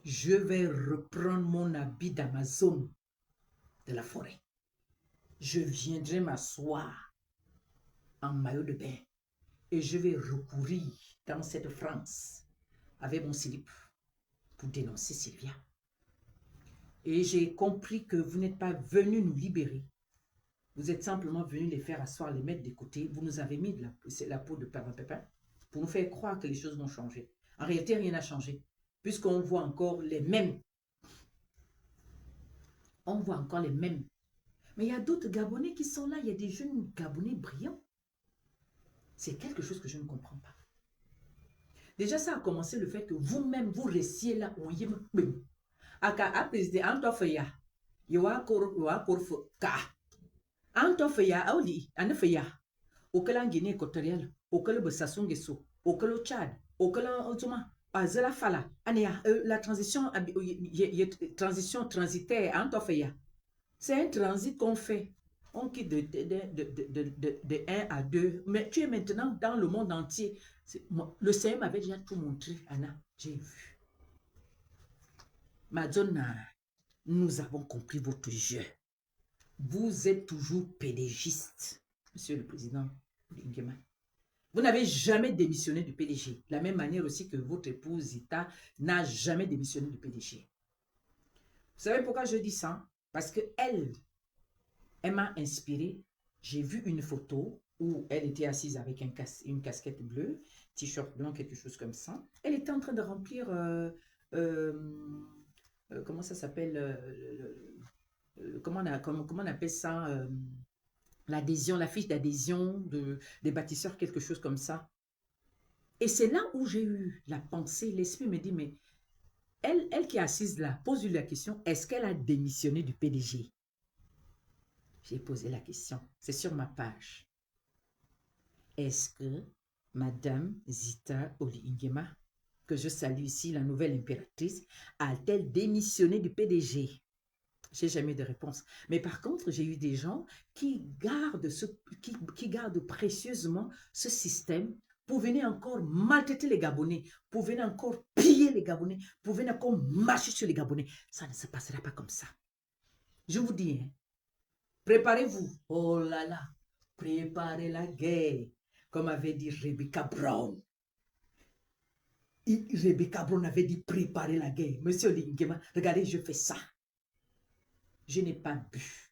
Je vais reprendre mon habit d'Amazon de la forêt. Je viendrai m'asseoir en maillot de bain et je vais recourir dans cette France avec mon slip pour dénoncer Sylvia. Et j'ai compris que vous n'êtes pas venus nous libérer. Vous êtes simplement venus les faire asseoir, les mettre de côté. Vous nous avez mis de la peau de pépin pour nous faire croire que les choses vont changer. En réalité, rien n'a changé, puisqu'on voit encore les mêmes. On voit encore les mêmes. Mais il y a d'autres Gabonais qui sont là. Il y a des jeunes Gabonais brillants. C'est quelque chose que je ne comprends pas. Déjà, ça a commencé le fait que vous-même, vous restiez là. Aka président Antofeya. Yowa Korfoka. Antofeya, Audi, Anefeya. Okala Guinée équatoriale. Okala Bessassungeso. Okala Tchad. Okala Otoma. Azela Fala. La transition transitaire Antofeya. C'est un transit qu'on fait. On quitte de 1 à 2. Mais tu es maintenant dans le monde entier. Le Seigneur m'avait déjà tout montré, Anna. J'ai vu. Madonna, nous avons compris votre jeu. Vous êtes toujours PDGiste, Monsieur le Président Lingema. Vous n'avez jamais démissionné du PDG. De la même manière aussi que votre épouse Zita n'a jamais démissionné du PDG. Vous savez pourquoi je dis ça? Parce qu'elle m'a inspiré. J'ai vu une photo où elle était assise avec une casquette bleue, t-shirt blanc, quelque chose comme ça. Elle était en train de remplir comment ça s'appelle, comment on appelle ça, l'adhésion, la fiche d'adhésion des bâtisseurs, quelque chose comme ça. Et c'est là où j'ai eu la pensée, l'esprit me dit, mais elle qui est assise là, pose-lui la question, est-ce qu'elle a démissionné du PDG? J'ai posé la question, c'est sur ma page. Est-ce que Madame Zita Olingema, que je salue ici, la nouvelle impératrice, a-t-elle démissionné du PDG? J'ai jamais eu de réponse. Mais par contre, j'ai eu des gens qui gardent, qui gardent précieusement ce système pour venir encore maltraiter les Gabonais, pour venir encore piller les Gabonais, pour venir encore marcher sur les Gabonais. Ça ne se passera pas comme ça. Je vous dis, hein, préparez-vous. Oh là là, préparez la guerre, comme avait dit Rebecca Brown. Rebecca Brown avait dit préparer la guerre. Monsieur Lingema, regardez, je fais ça. Je n'ai pas bu.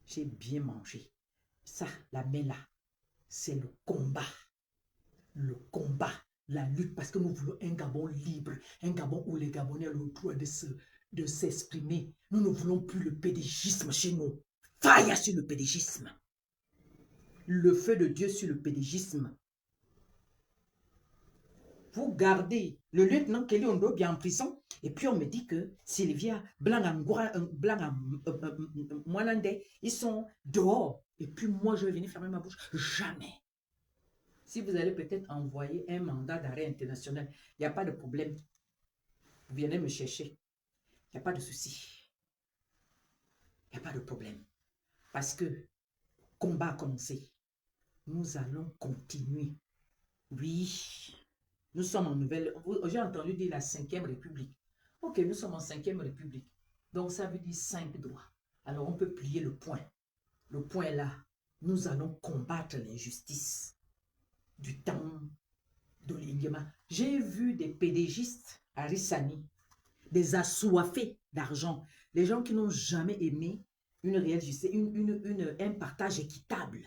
J'ai bien mangé. Ça, la main là, c'est le combat. Le combat, la lutte, parce que nous voulons un Gabon libre, un Gabon où les Gabonais ont le droit de s'exprimer. Nous ne voulons plus le pédégisme chez nous. Faille sur le pédégisme. Le feu de Dieu sur le pédégisme. Vous gardez le lieutenant Kelly Ondobia en prison, et puis on me dit que Sylvia, Mwanande, ils sont dehors. Et puis moi, je vais venir fermer ma bouche. Jamais. Si vous allez peut-être envoyer un mandat d'arrêt international, il n'y a pas de problème. Vous venez me chercher. Il n'y a pas de souci. Il n'y a pas de problème. Parce que combat a commencé. Nous allons continuer. Oui. Nous sommes en nouvelle... J'ai entendu dire la 5e République. Ok, nous sommes en 5e République. Donc ça veut dire 5 droits. Alors on peut plier le point. Le point est là. Nous allons combattre l'injustice du temps de l'Ingema. J'ai vu des pédégistes à Rissani, des assoiffés d'argent, des gens qui n'ont jamais aimé une réelle justice, un partage équitable,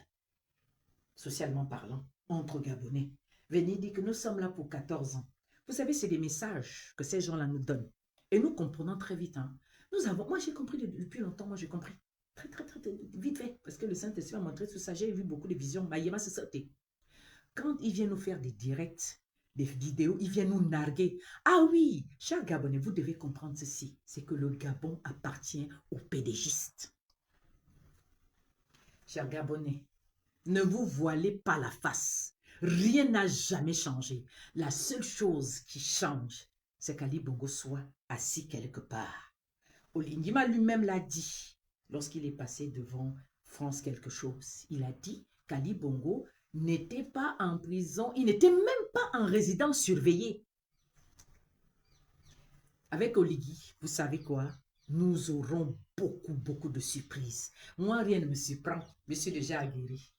socialement parlant, entre Gabonais. Venez dire que nous sommes là pour 14 ans. Vous savez, c'est des messages que ces gens-là nous donnent. Et nous comprenons très vite. Hein. Moi, j'ai compris depuis longtemps, moi j'ai compris. Très, vite fait. Parce que le Saint-Esprit m'a montré tout ça. J'ai vu beaucoup de visions. Maïema, c'est ça. Quand il vient nous faire des directs, des vidéos, il vient nous narguer. Ah oui, chers Gabonais, vous devez comprendre ceci. C'est que le Gabon appartient aux pédégistes. Chers Gabonais, ne vous voilez pas la face. Rien n'a jamais changé. La seule chose qui change, c'est qu'Ali Bongo soit assis quelque part. Olingima lui-même l'a dit lorsqu'il est passé devant France quelque chose. Il a dit qu'Ali Bongo n'était pas en prison, il n'était même pas en résidence surveillée. Avec Oligui, vous savez quoi? Nous aurons beaucoup de surprises. Moi, rien ne me surprend. Je suis déjà aguerri.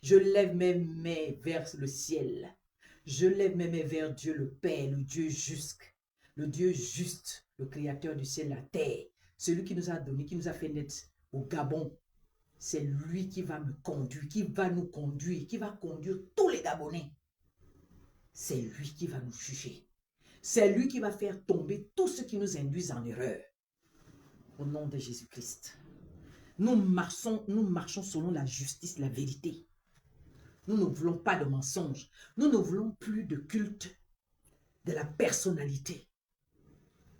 Je lève mes mains vers le ciel. Je lève mes mains vers Dieu le Père, le Dieu juste. Le Dieu juste, le créateur du ciel et la terre. Celui qui nous a donné, qui nous a fait naître au Gabon. C'est lui qui va me conduire, qui va nous conduire, qui va conduire tous les Gabonais. C'est lui qui va nous juger. C'est lui qui va faire tomber tout ce qui nous induisent en erreur. Au nom de Jésus-Christ. Nous marchons selon la justice, la vérité. Nous ne voulons pas de mensonges. Nous ne voulons plus de culte de la personnalité.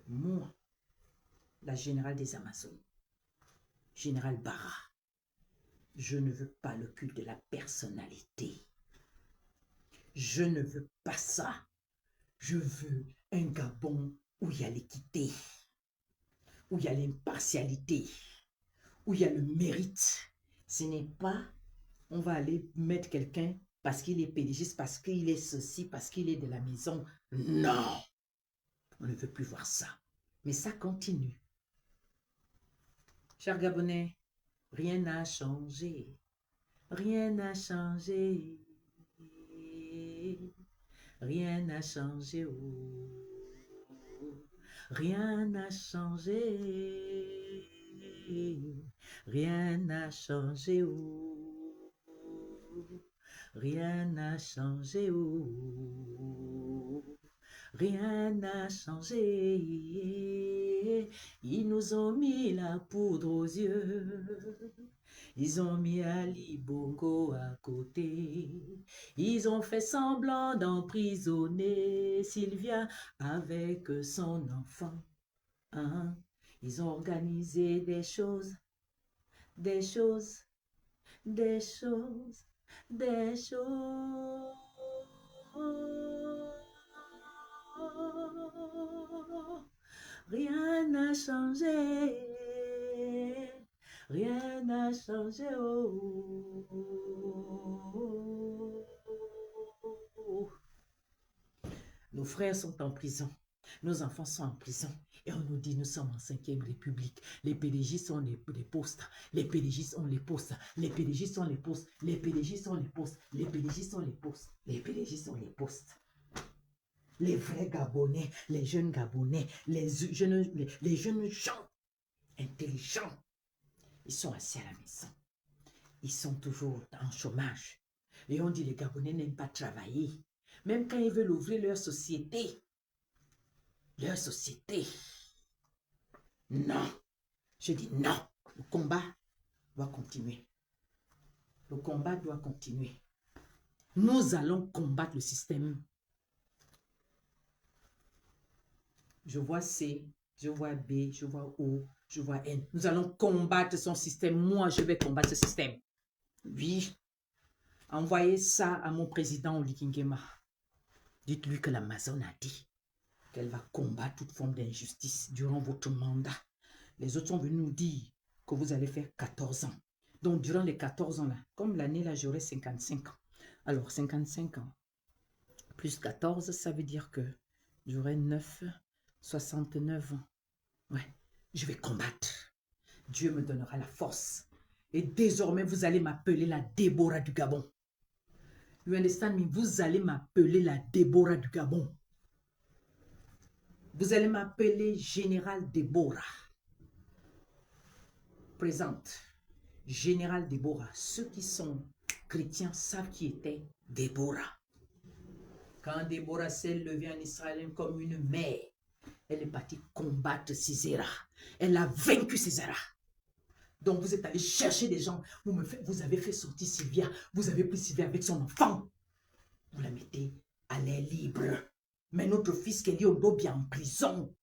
Moi, la générale des Amazones, général Barra, je ne veux pas le culte de la personnalité. Je ne veux pas ça. Je veux un Gabon où il y a l'équité, où il y a l'impartialité, où il y a le mérite. Ce n'est pas, on va aller mettre quelqu'un parce qu'il est pédagogiste, parce qu'il est ceci, parce qu'il est de la maison. Non, on ne veut plus voir ça. Mais ça continue. Chers Gabonais, rien n'a changé. Rien n'a changé. Rien n'a changé. Rien n'a changé. Rien n'a changé. Rien n'a changé. rien n'a changé. Ils nous ont mis la poudre aux yeux. Ils ont mis Ali Bongo à côté. Ils ont fait semblant d'emprisonner Sylvia avec son enfant. Hein? Ils ont organisé des choses, des choses, des choses, des choses. Rien n'a changé. Rien n'a changé. Nos frères sont en prison. Nos enfants sont en prison. Et on nous dit, nous sommes en 5e République. Les PDG sont les postes. Les PDG sont les postes. Les PDG sont les postes. Les PDG sont les postes. Les PDG sont les postes. Les PDG sont les postes. Les vrais Gabonais, les jeunes Gabonais, les jeunes gens intelligents, ils sont assis à la maison. Ils sont toujours en chômage. Et on dit les Gabonais n'aiment pas travailler. Même quand ils veulent ouvrir leur société. Non. Je dis non. Le combat doit continuer. Le combat doit continuer. Nous allons combattre le système. Je vois C, je vois B, je vois O, je vois N. Nous allons combattre son système. Moi, je vais combattre ce système. Oui. Envoyez ça à mon président Oligui Nguema. Dites-lui que l'Amazon a dit qu'elle va combattre toute forme d'injustice durant votre mandat. Les autres sont venus nous dire que vous allez faire 14 ans. Donc, durant les 14 ans, là, comme l'année, là, j'aurai 55 ans. Alors, 55 ans plus 14, ça veut dire que j'aurai 69 ans. Ouais, je vais combattre. Dieu me donnera la force. Et désormais, vous allez m'appeler la Déborah du Gabon. You understand me? Vous allez m'appeler la Déborah du Gabon. Vous allez m'appeler Général Déborah. Présente. Général Déborah. Ceux qui sont chrétiens savent qui était Déborah. Quand Déborah s'est levée en Israël comme une mère, elle est partie combattre Sisera. Elle a vaincu Sisera. Donc vous êtes allé chercher des gens. Vous avez fait sortir Sylvia. Vous avez pris Sylvia avec son enfant. Vous la mettez à l'air libre. Mais notre fils Kelly Odobi est en prison.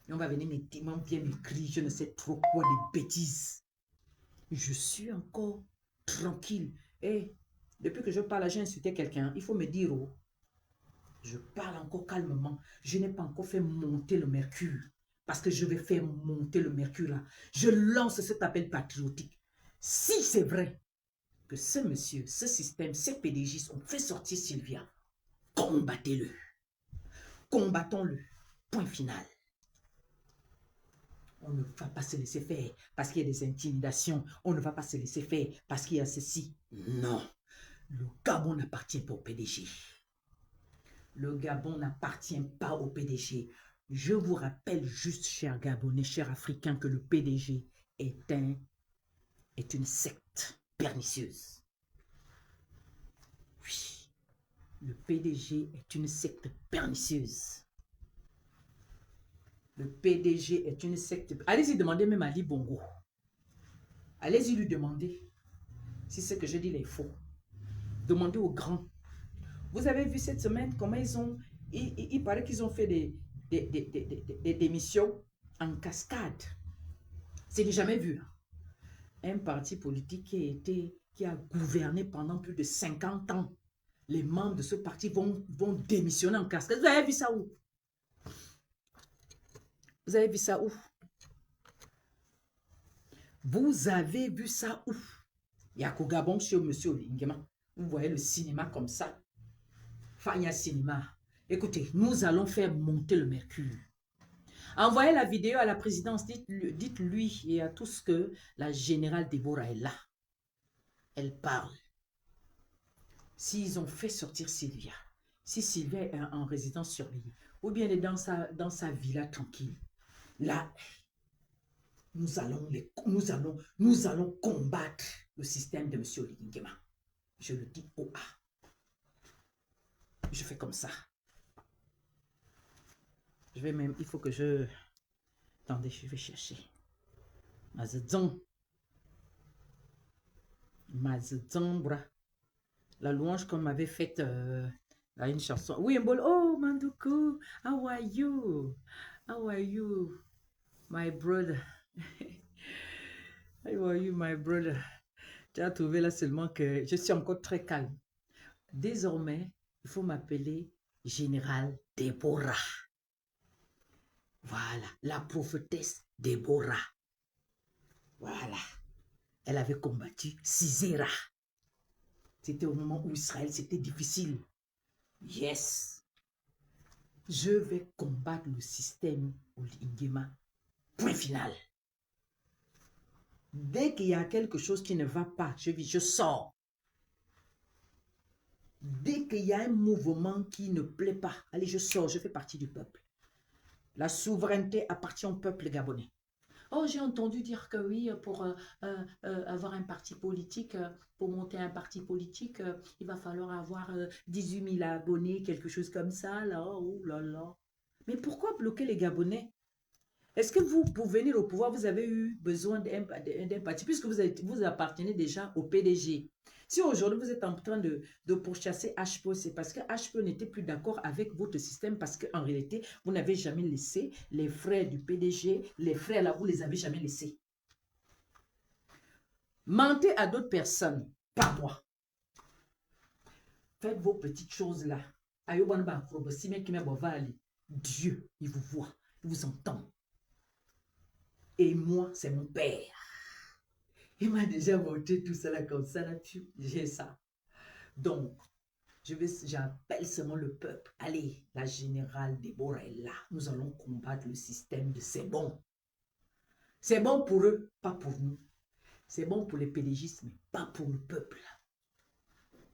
Et on va venir bien m'écrire, je ne sais trop quoi, des bêtises. Je suis encore tranquille. Et depuis que je parle, j'ai insulté quelqu'un. Il faut me dire, oh, je parle encore calmement. Je n'ai pas encore fait monter le mercure. Parce que je vais faire monter le mercure là. Je lance cet appel patriotique. Si c'est vrai que ce monsieur, ce système, ces PDG ont fait sortir Sylvia, combattez-le. Combattons-le. Point final. On ne va pas se laisser faire parce qu'il y a des intimidations. On ne va pas se laisser faire parce qu'il y a ceci. Non. Le Gabon n'appartient pas au PDG. Le Gabon n'appartient pas au PDG. Je vous rappelle juste, chers Gabonais, chers Africains, que le PDG est une secte pernicieuse. Oui, le PDG est une secte pernicieuse. Le PDG est une secte... Allez-y demander même à Ali Bongo. Allez-y lui demander si ce que je dis est faux. Demandez aux grands. Vous avez vu cette semaine comment ils ont... Il paraît qu'ils ont fait des missions en cascade. C'est du jamais vu. Un parti politique qui a gouverné pendant plus de 50 ans. Les membres de ce parti vont démissionner en cascade. Vous avez vu ça où? Vous avez vu ça où? Vous avez vu ça où? Il y a qu'au Gabon chez M. Olingema. Vous voyez le cinéma comme ça. Fanya Cinéma. Écoutez, nous allons faire monter le mercure. Envoyez la vidéo à la présidence. Dites-lui et à tous que la générale Déborah est là. Elle parle. S'ils ont fait sortir Sylvia, si Sylvia est en résidence surveillée, ou bien elle est dans sa villa tranquille, là, nous allons combattre le système de M. Oligui Nguema. Je le dis au A. Je fais comme ça. Je vais même, il faut que je... Attendez, je vais chercher. Mazedzon. Mazedzon, bra. La louange qu'on m'avait faite à une chanson. Oui, un bol. Oh, Manduku, how are you? How are you, my brother? How are you, my brother? Tu as trouvé là seulement que je suis encore très calme. Désormais, il faut m'appeler Général Déborah. Voilà, la prophétesse Déborah. Voilà. Elle avait combattu Sisera. C'était au moment où Israël, c'était difficile. Yes. Je vais combattre le système Ingema. Point final. Dès qu'il y a quelque chose qui ne va pas, je sors. Dès qu'il y a un mouvement qui ne plaît pas, allez, je sors, je fais partie du peuple. La souveraineté appartient au peuple gabonais. Oh, j'ai entendu dire que oui, pour avoir un parti politique, pour monter un parti politique, il va falloir avoir 18 000 abonnés, quelque chose comme ça, là, oh là là. Mais pourquoi bloquer les Gabonais? Est-ce que vous, pour venir au pouvoir, vous avez eu besoin d'un parti, puisque vous appartenez déjà au PDG? Si aujourd'hui vous êtes en train de pourchasser HPO, c'est parce que HPO n'était plus d'accord avec votre système, parce qu'en réalité, vous n'avez jamais laissé les frères du PDG, les frères là, vous les avez jamais laissés. Mentez à d'autres personnes, pas moi. Faites vos petites choses là. Dieu, il vous voit, il vous entend. Et moi, c'est mon père. Il m'a déjà montré tout ça là comme ça, là, j'ai ça. Donc, j'appelle seulement le peuple. Allez, la générale Déborah est là. Nous allons combattre le système de c'est bon. C'est bon pour eux, pas pour nous. C'est bon pour les pédégistes, mais pas pour le peuple.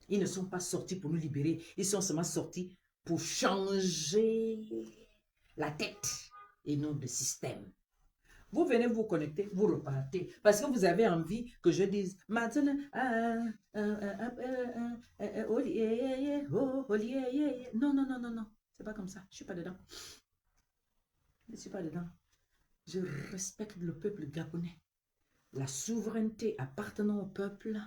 Ils ne sont pas sortis pour nous libérer. Ils sont seulement sortis pour changer la tête et non le système. Vous venez vous connecter, vous repartez. Parce que vous avez envie que je dise maintenant. Non, non, non, non, non. C'est pas comme ça. Je ne suis pas dedans. Je ne suis pas dedans. Je respecte le peuple gabonais. La souveraineté appartenant au peuple.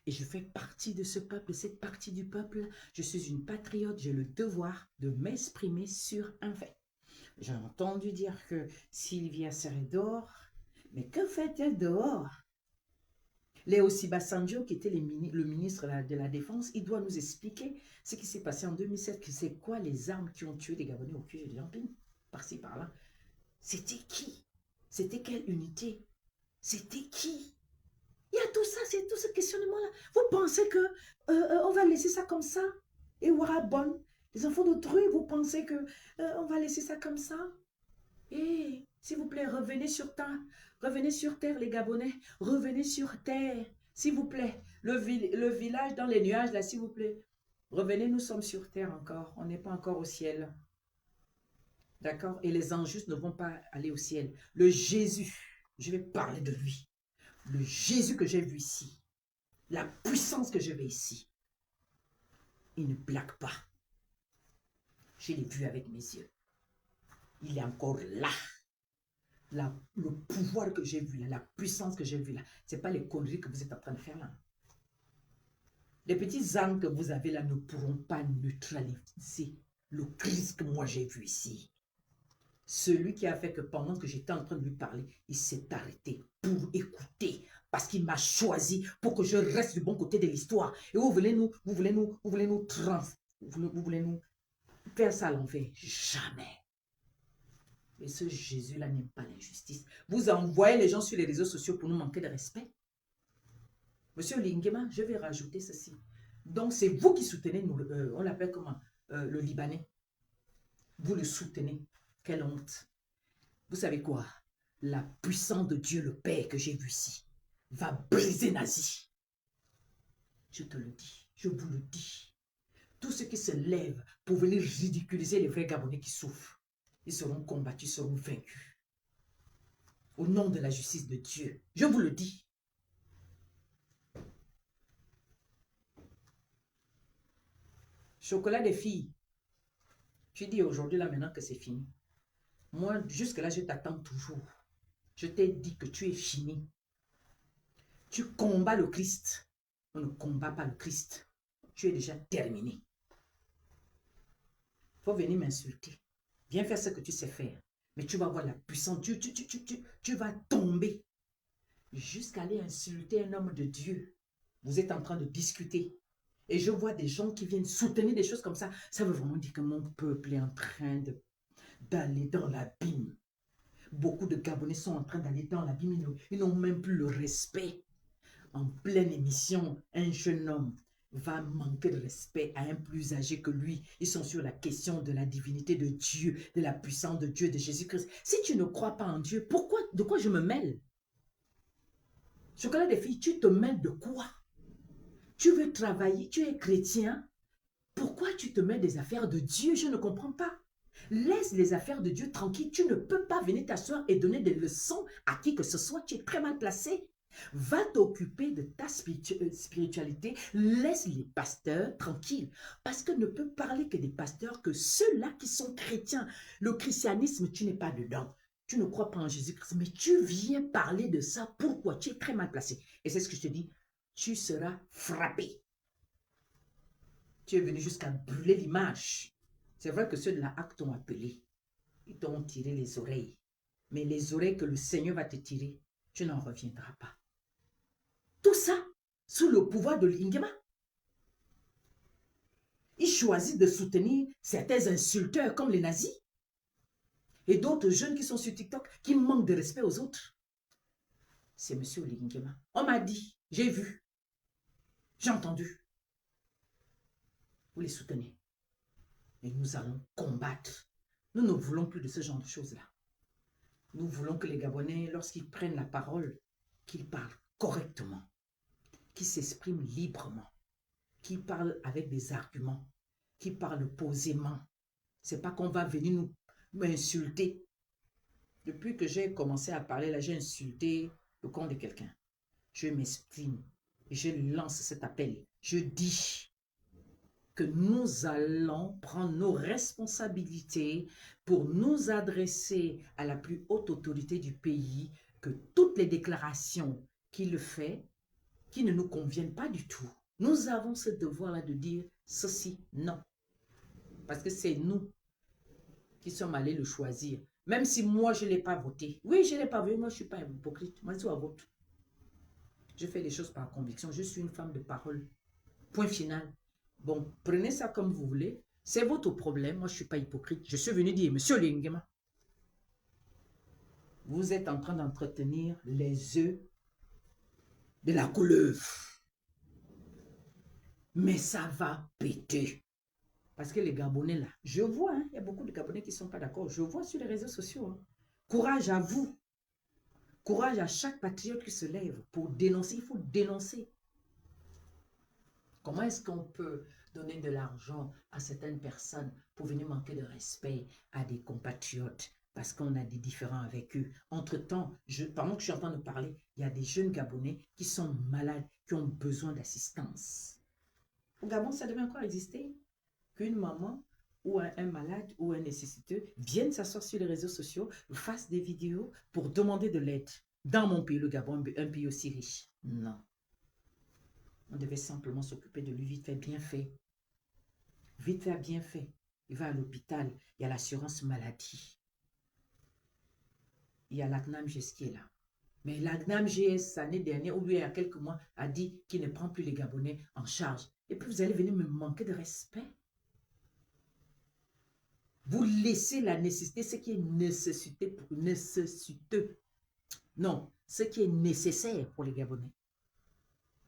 Et je fais partie de ce peuple, cette partie du peuple. Je suis une patriote. J'ai le devoir de m'exprimer sur un fait. J'ai entendu dire que Sylvia serait dehors. Mais que fait-elle dehors? Léo Sibasanjo, qui était le ministre de la Défense, il doit nous expliquer ce qui s'est passé en 2007, que c'est quoi les armes qui ont tué les Gabonais au QG de Lampine, par-ci, par-là. C'était qui? C'était quelle unité? C'était qui? Il y a tout ça, c'est tout ce questionnement-là. Vous pensez que on va laisser ça comme ça? Et Warabon, les enfants d'autrui, vous pensez que on va laisser ça comme ça? Eh, s'il vous plaît, revenez sur terre. Revenez sur terre, les Gabonais. Revenez sur terre. S'il vous plaît. Le village dans les nuages, là, s'il vous plaît. Revenez, nous sommes sur terre encore. On n'est pas encore au ciel. D'accord? Et les injustes ne vont pas aller au ciel. Le Jésus, je vais parler de lui. Le Jésus que j'ai vu ici. La puissance que je vais ici. Il ne blague pas. Je l'ai vu avec mes yeux. Il est encore là. Le pouvoir que j'ai vu là, la puissance que j'ai vu là, ce n'est pas les conneries que vous êtes en train de faire là. Les petits armes que vous avez là ne pourront pas neutraliser le Christ que moi j'ai vu ici. Celui qui a fait que pendant que j'étais en train de lui parler, il s'est arrêté pour écouter, parce qu'il m'a choisi pour que je reste du bon côté de l'histoire. Et vous voulez nous faire ça à l'envers? Jamais. Et ce Jésus-là n'aime pas l'injustice. Vous envoyez les gens sur les réseaux sociaux pour nous manquer de respect. Monsieur Lingema, je vais rajouter ceci. Donc, c'est vous qui soutenez, on l'appelle comment? Le Libanais. Vous le soutenez. Quelle honte. Vous savez quoi? La puissance de Dieu, le Père que j'ai vu ici, va briser Nazi. Je te le dis. Je vous le dis. Tous ceux qui se lèvent pour venir ridiculiser les vrais Gabonais qui souffrent, ils seront combattus, seront vaincus. Au nom de la justice de Dieu. Je vous le dis. Chocolat des filles. Je dis aujourd'hui là maintenant que c'est fini. Moi, jusque-là, je t'attends toujours. Je t'ai dit que tu es fini. Tu combats le Christ. On ne combat pas le Christ. Tu es déjà terminé. Il faut venir m'insulter. Viens faire ce que tu sais faire. Mais tu vas voir la puissance. Tu vas tomber. Jusqu'à aller insulter un homme de Dieu. Vous êtes en train de discuter. Et je vois des gens qui viennent soutenir des choses comme ça. Ça veut vraiment dire que mon peuple est en train d'aller dans l'abîme. Beaucoup de Gabonais sont en train d'aller dans l'abîme. Ils n'ont même plus le respect. En pleine émission, un jeune homme va manquer de respect à un plus âgé que lui. Ils sont sur la question de la divinité de Dieu, de la puissance de Dieu, de Jésus-Christ. Si tu ne crois pas en Dieu, de quoi je me mêle? Je connais des filles, tu te mêles de quoi? Tu veux travailler, tu es chrétien. Pourquoi tu te mêles des affaires de Dieu? Je ne comprends pas. Laisse les affaires de Dieu tranquilles. Tu ne peux pas venir t'asseoir et donner des leçons à qui que ce soit. Tu es très mal placé. Va t'occuper de ta spiritualité. Laisse les pasteurs tranquilles. Parce que ne peut parler que des pasteurs que ceux-là qui sont chrétiens. Le christianisme, tu n'es pas dedans. Tu ne crois pas en Jésus-Christ, mais tu viens parler de ça. Pourquoi? Tu es très mal placé. Et c'est ce que je te dis. Tu seras frappé. Tu es venu jusqu'à brûler l'image. C'est vrai que ceux de la HAC t'ont appelé. Ils t'ont tiré les oreilles. Mais les oreilles que le Seigneur va te tirer, tu n'en reviendras pas. Tout ça sous le pouvoir de Lingema. Il choisit de soutenir certains insulteurs comme les nazis et d'autres jeunes qui sont sur TikTok qui manquent de respect aux autres. C'est M. Lingema. On m'a dit, j'ai vu, j'ai entendu. Vous les soutenez. Et nous allons combattre. Nous ne voulons plus de ce genre de choses-là. Nous voulons que les Gabonais, lorsqu'ils prennent la parole, qu'ils parlent correctement, qu'ils s'expriment librement, qu'ils parlent avec des arguments, qu'ils parlent posément. Ce n'est pas qu'on va venir nous m'insulter. Depuis que j'ai commencé à parler, là, j'ai insulté le compte de quelqu'un. Je m'exprime et je lance cet appel. Je dis que nous allons prendre nos responsabilités pour nous adresser à la plus haute autorité du pays, que toutes les déclarations qu'il fait, qui ne nous conviennent pas du tout, nous avons ce devoir-là de dire ceci, non. Parce que c'est nous qui sommes allés le choisir. Même si moi, je ne l'ai pas voté. Oui, je ne l'ai pas voté. Moi, je ne suis pas hypocrite. Moi, je suis à vote. Je fais les choses par conviction. Je suis une femme de parole. Point final. Bon, prenez ça comme vous voulez. C'est votre problème. Moi, je ne suis pas hypocrite. Je suis venu dire, Monsieur Lingema, vous êtes en train d'entretenir les œufs de la couleuvre. Mais ça va péter. Parce que les Gabonais, là, je vois, il y a beaucoup de Gabonais qui ne sont pas d'accord. Je vois sur les réseaux sociaux. Hein. Courage à vous. Courage à chaque patriote qui se lève pour dénoncer. Il faut dénoncer. Comment est-ce qu'on peut donner de l'argent à certaines personnes pour venir manquer de respect à des compatriotes parce qu'on a des différends avec eux? Entre-temps, pendant que je suis en train de parler, il y a des jeunes Gabonais qui sont malades, qui ont besoin d'assistance. Au Gabon, ça devait encore exister qu'une maman ou un malade ou un nécessiteux vienne s'asseoir sur les réseaux sociaux, fasse des vidéos pour demander de l'aide. Dans mon pays, le Gabon, un pays aussi riche. Non. On devait simplement s'occuper de lui vite fait, bien fait. Vite fait, bien fait. Il va à l'hôpital, il y a l'assurance maladie. Il y a l'ACNAMGS qui est là. Mais l'ACNAMGS, l'année dernière, ou bien il y a quelques mois, a dit qu'il ne prend plus les Gabonais en charge. Et puis vous allez venir me manquer de respect. Vous laissez la nécessité, ce qui est nécessiteux. Non, ce qui est nécessaire pour les Gabonais.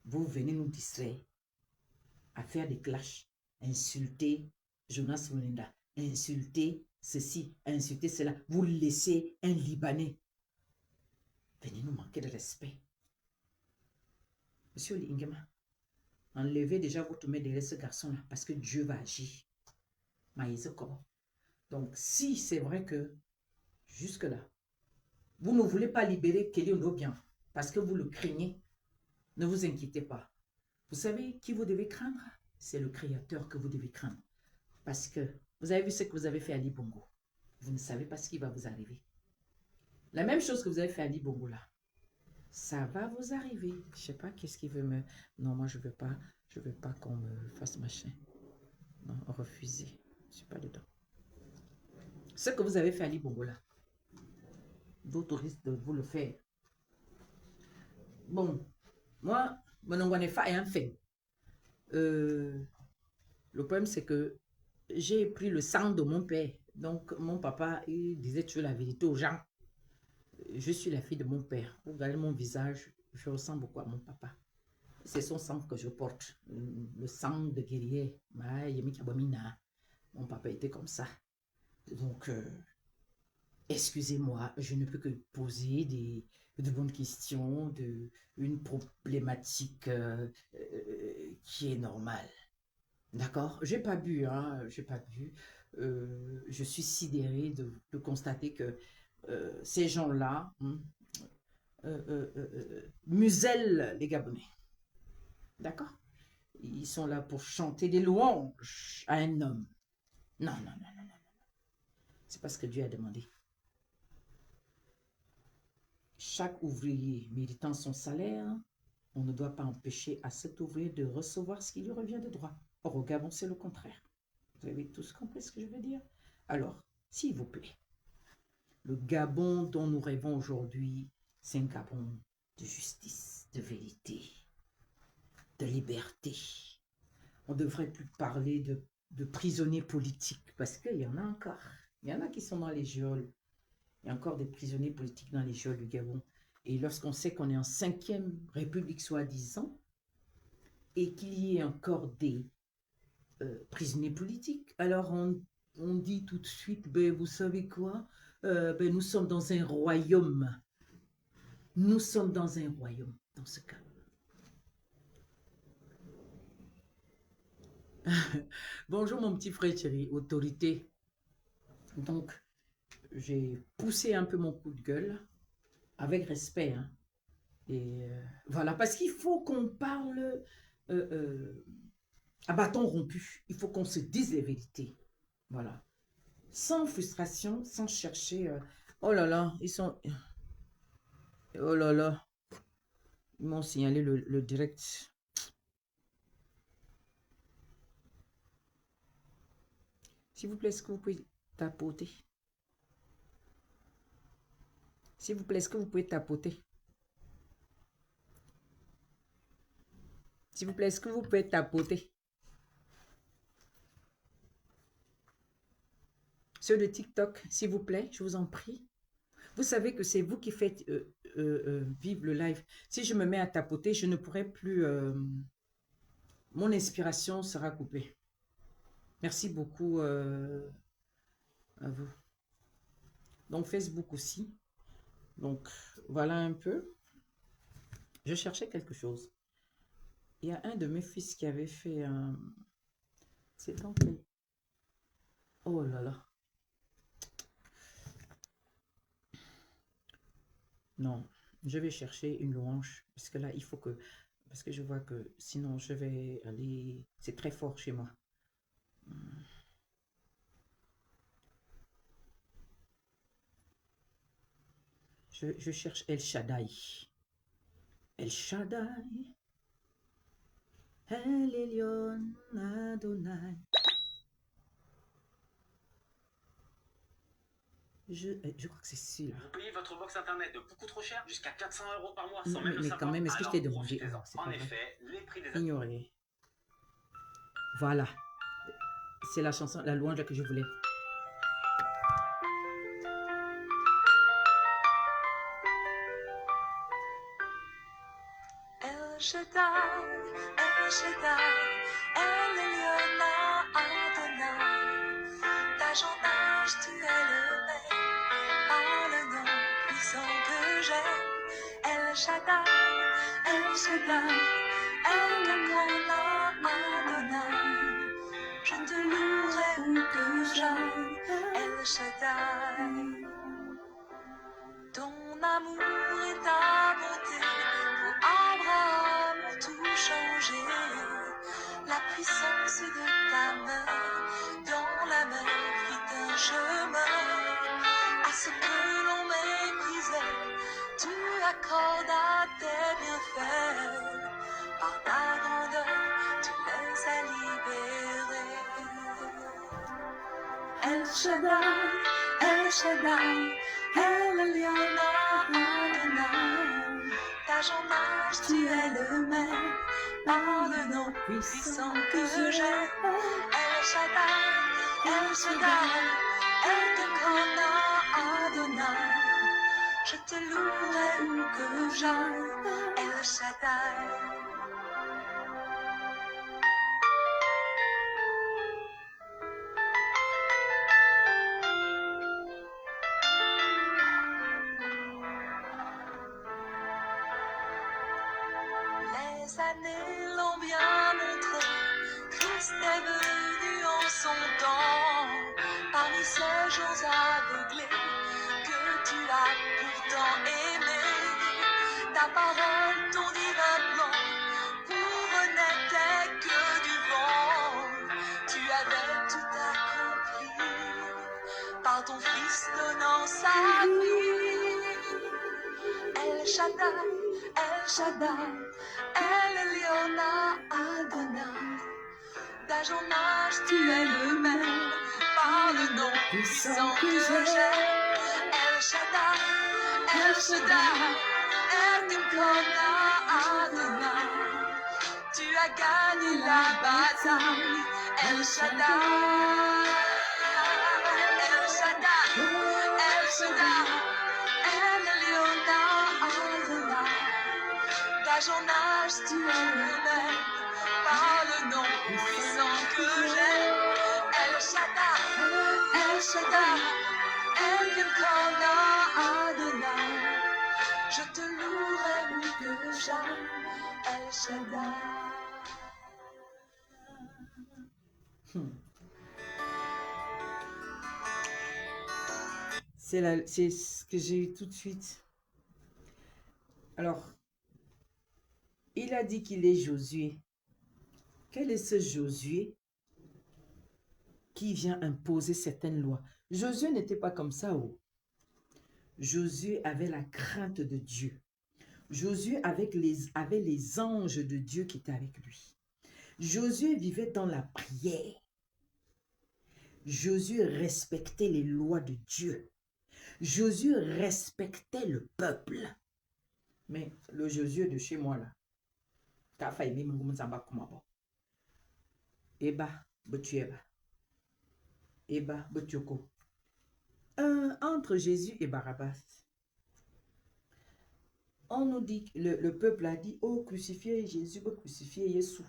Vous venez nous distraire à faire des clashs, insulter Jonas Molinda, insulter ceci, insulter cela. Vous laissez un Libanais. Venez nous manquer de respect. Monsieur Lingema, enlevez déjà votre main derrière ce garçon-là parce que Dieu va agir. Maïse comment? Donc, si c'est vrai que jusque-là, vous ne voulez pas libérer Kelly Ondobian parce que vous le craignez, ne vous inquiétez pas. Vous savez qui vous devez craindre? C'est le Créateur que vous devez craindre. Parce que vous avez vu ce que vous avez fait à Libongo. vous ne savez pas ce qui va vous arriver. La même chose que vous avez fait à Ali Bongo là. Ça va vous arriver. Je sais pas qu'est-ce qu'il veut me... Non, moi, je veux pas qu'on me fasse machin. Non, refuser. Je suis pas dedans. Ce que vous avez fait à Ali Bongo là, d'autres risquent de vous le faire. Bon, moi, mon n'est pas un fait. Le problème, c'est que j'ai pris le sang de mon père. Donc, mon papa, il disait toujours la vérité aux gens. Je suis la fille de mon père. Vous regardez mon visage, je ressemble beaucoup à mon papa. C'est son sang que je porte. Le sang de guerrier. Mon papa était comme ça. Donc, excusez-moi, je ne peux que poser de bonnes questions, une problématique qui est normale. D'accord? J'ai pas bu, hein, j'ai pas bu. Je suis sidérée de constater que ces gens-là musellent les Gabonais. D'accord? Ils sont là pour chanter des louanges à un homme. Non, non, non, non, non. C'est pas ce que Dieu a demandé. Chaque ouvrier méritant son salaire, on ne doit pas empêcher à cet ouvrier de recevoir ce qui lui revient de droit. Or, au Gabon, c'est le contraire. Vous avez tous compris ce que je veux dire? Alors, s'il vous plaît, le Gabon dont nous rêvons aujourd'hui, c'est un Gabon de justice, de vérité, de liberté. On ne devrait plus parler de prisonniers politiques, parce qu'il y en a encore. Il y en a qui sont dans les geôles. Il y a encore des prisonniers politiques dans les geôles du Gabon. Et lorsqu'on sait qu'on est en 5e République soi-disant, et qu'il y ait encore des prisonniers politiques, alors on dit tout de suite, ben, vous savez quoi, ben, nous sommes dans un royaume. Nous sommes dans un royaume, dans ce cas. Bonjour mon petit frère chéri, autorité. Donc, j'ai poussé un peu mon coup de gueule, avec respect, hein. Et voilà, parce qu'il faut qu'on parle à bâton rompu. Il faut qu'on se dise les vérités. Voilà. Sans frustration, sans chercher... oh là là, ils sont... Oh là là. Ils m'ont signalé le direct. S'il vous plaît, est-ce que vous pouvez tapoter? S'il vous plaît, est-ce que vous pouvez tapoter? S'il vous plaît, est-ce que vous pouvez tapoter? Ceux de TikTok, s'il vous plaît, je vous en prie. Vous savez que c'est vous qui faites vivre le live. Si je me mets à tapoter, je ne pourrai plus... mon inspiration sera coupée. Merci beaucoup à vous. Donc, Facebook aussi. Donc, voilà un peu. Je cherchais quelque chose. Il y a un de mes fils qui avait fait un... C'est donc... Oh là là. Non, je vais chercher une louange. Parce que là, il faut que... Parce que je vois que sinon, je vais aller... C'est très fort chez moi. Je cherche El Shaddai. El Shaddai. El Elyon Adonai. Je crois que c'est celui-là. Vous payez votre box internet de beaucoup trop cher, jusqu'à 400 € par mois, sans même le Mais savoir. quand même, est-ce que je t'ai demandé? En effet, les prix des... Ignorez. Voilà. C'est la chanson, la louange que je voulais. El Shaddai, El Shaddai, El Elyon Adonai. D'âge en âge, tu es le même, par le nom puissant que j'aime. El Shaddai, El Shaddai, El Elyon Adonai. Je te louerai où que j'aille, El Shaddai. Ton amour et ta bonté pour Abraham ont tout changé. La puissance de ta main dans la mer fit un chemin. ce que l'on méprisait, tu accordes à tes bienfaits. Par ta grandeur, tu les as libérés. El Shaddai, El Shaddai, El Elyon Adonai. D'âge en âge, tu es le même, par le nom puissant que j'ai. El Shaddai, El Shaddai, El Adonai. Je te louerai où que j'aille, El Shaddai. Les années l'ont bien montré, Christ est venu en son temps, parmi ces jours aveuglés que tu as pourtant aimé. Ta parole, ton divin plan, pour n'était que du vent. Tu avais tout accompli, par ton Fils donnant sa vie. El Shaddai, El Shaddai, El Elyon Adonai. D'âge en âge, tu es le même, par le nom puissant que j'ai. El Shaddai, El Shaddai, El Adonai. Tu as gagné la bataille, El Shaddai. El Shaddai, El Shaddai, El Elyon Adonai. D'âge en âge, tu es le même, par le nom puissant que j'ai. El Shaddai, El Shaddai, El Adonai. Je te louerai où que j'aille, El Shaddai. C'est ce que j'ai eu tout de suite. Alors, il a dit qu'il est Josué. Quel est ce Josué qui vient imposer certaines lois? Josué n'était pas comme ça. Oh. Josué avait la crainte de Dieu. Josué avait les anges de Dieu qui étaient avec lui. Josué vivait dans la prière. Josué respectait les lois de Dieu. Josué respectait le peuple. Mais le Josué de chez moi là, t'as failli même comme ça va comme Eba, betueba. Eba, betuoko. Entre Jésus et Barabbas, on nous dit, le peuple a dit, oh, crucifiez Jésus, crucifiez Jésus,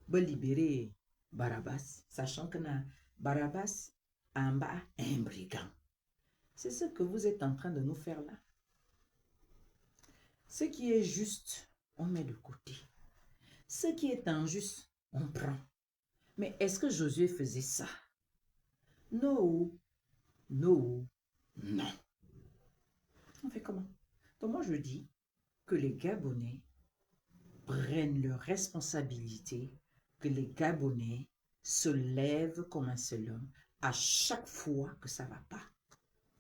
libérer Barabbas, sachant que Barabbas en bas un brigand. C'est ce que vous êtes en train de nous faire là. Ce qui est juste, on met de côté. Ce qui est injuste, on prend. Mais est-ce que Josué faisait ça? Non. Non. Non. On fait comment? Donc moi je dis que les Gabonais prennent leurs responsabilités, que les Gabonais se lèvent comme un seul homme à chaque fois que ça ne va pas.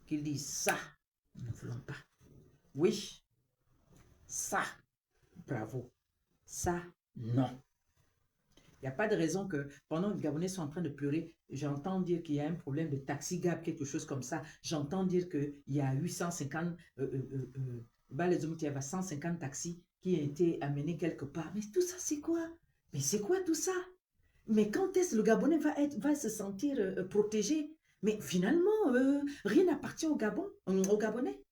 Qu'ils disent ça, nous ne voulons pas. Oui, ça, bravo. Ça, non. Il n'y a pas de raison que pendant que les Gabonais sont en train de pleurer, j'entends dire qu'il y a un problème de taxi gab, quelque chose comme ça. J'entends dire qu'il y a 850, il y avait 150 taxis qui ont été amenés quelque part. Mais tout ça, c'est quoi? Mais c'est quoi tout ça? Mais quand est-ce que le Gabonais va se sentir protégé? Mais finalement, rien n'appartient au Gabonais.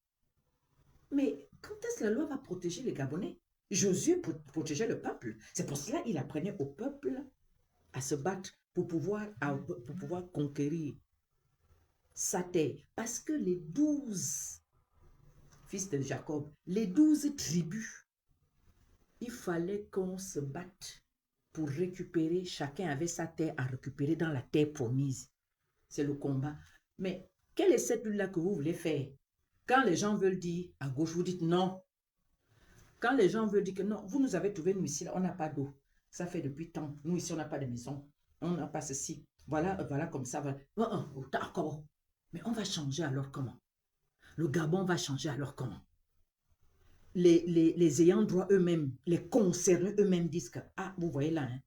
Mais quand est-ce que la loi va protéger les Gabonais? Josué protégeait le peuple. C'est pour cela qu'il apprenait au peuple à se battre pour pouvoir conquérir sa terre. Parce que les 12 fils de Jacob, les 12 tribus, il fallait qu'on se batte pour récupérer. Chacun avait sa terre à récupérer dans la terre promise. C'est le combat. Mais quelle est cette lutte-là que vous voulez faire? Quand les gens veulent dire à gauche, vous dites non. Quand les gens veulent dire que non, vous nous avez trouvé nous ici, là, on n'a pas d'eau. Ça fait depuis tant. Nous ici, on n'a pas de maison. On n'a pas ceci. Voilà comme ça. Voilà. Mais on va changer alors comment? Le Gabon va changer alors comment? Les ayants droit eux-mêmes, les concernés eux-mêmes disent que, ah, vous voyez là, hein,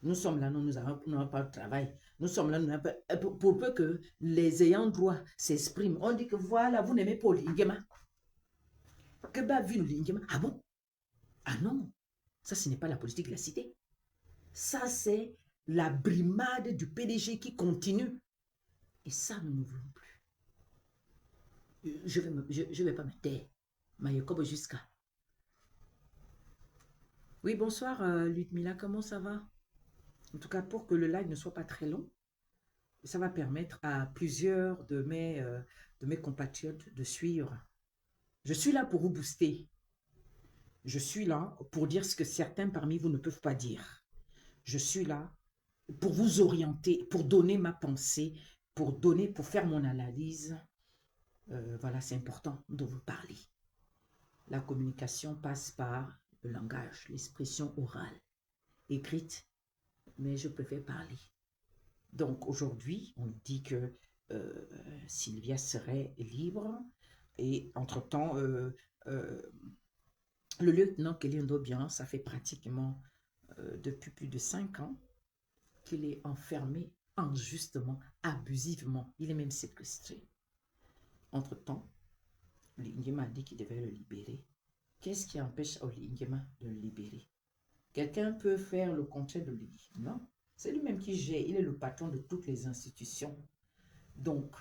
nous sommes là, nous n'avons pas de travail. Nous sommes là, nous n'avons pas, pour peu que les ayants droit s'expriment, on dit que voilà, vous n'aimez pas l'Ingema. Que bah, vu l'Ingema? Ah bon? Ah non, ça, ce n'est pas la politique de la cité. Ça, c'est la brimade du PDG qui continue. Et ça, nous ne voulons plus. Je ne vais pas me taire. Mayokobo jusqu'à. Oui, bonsoir, Ludmila, comment ça va? En tout cas, pour que le live ne soit pas très long, ça va permettre à plusieurs de mes compatriotes de suivre. Je suis là pour vous booster. Je suis là pour dire ce que certains parmi vous ne peuvent pas dire. Je suis là pour vous orienter, pour donner ma pensée, pour faire mon analyse. Voilà, c'est important de vous parler. La communication passe par le langage, l'expression orale, écrite, mais je préfère parler. Donc aujourd'hui, on dit que Sylvia serait libre et entre-temps, le lieutenant Kelly Ndobian, ça fait pratiquement depuis plus de 5 ans qu'il est enfermé injustement, abusivement. Il est même séquestré. Entre-temps, Lingema a dit qu'il devait le libérer. Qu'est-ce qui empêche Lingema de le libérer? Quelqu'un peut faire le contraire de lui? Non. C'est lui-même qui gère. Il est le patron de toutes les institutions. Donc,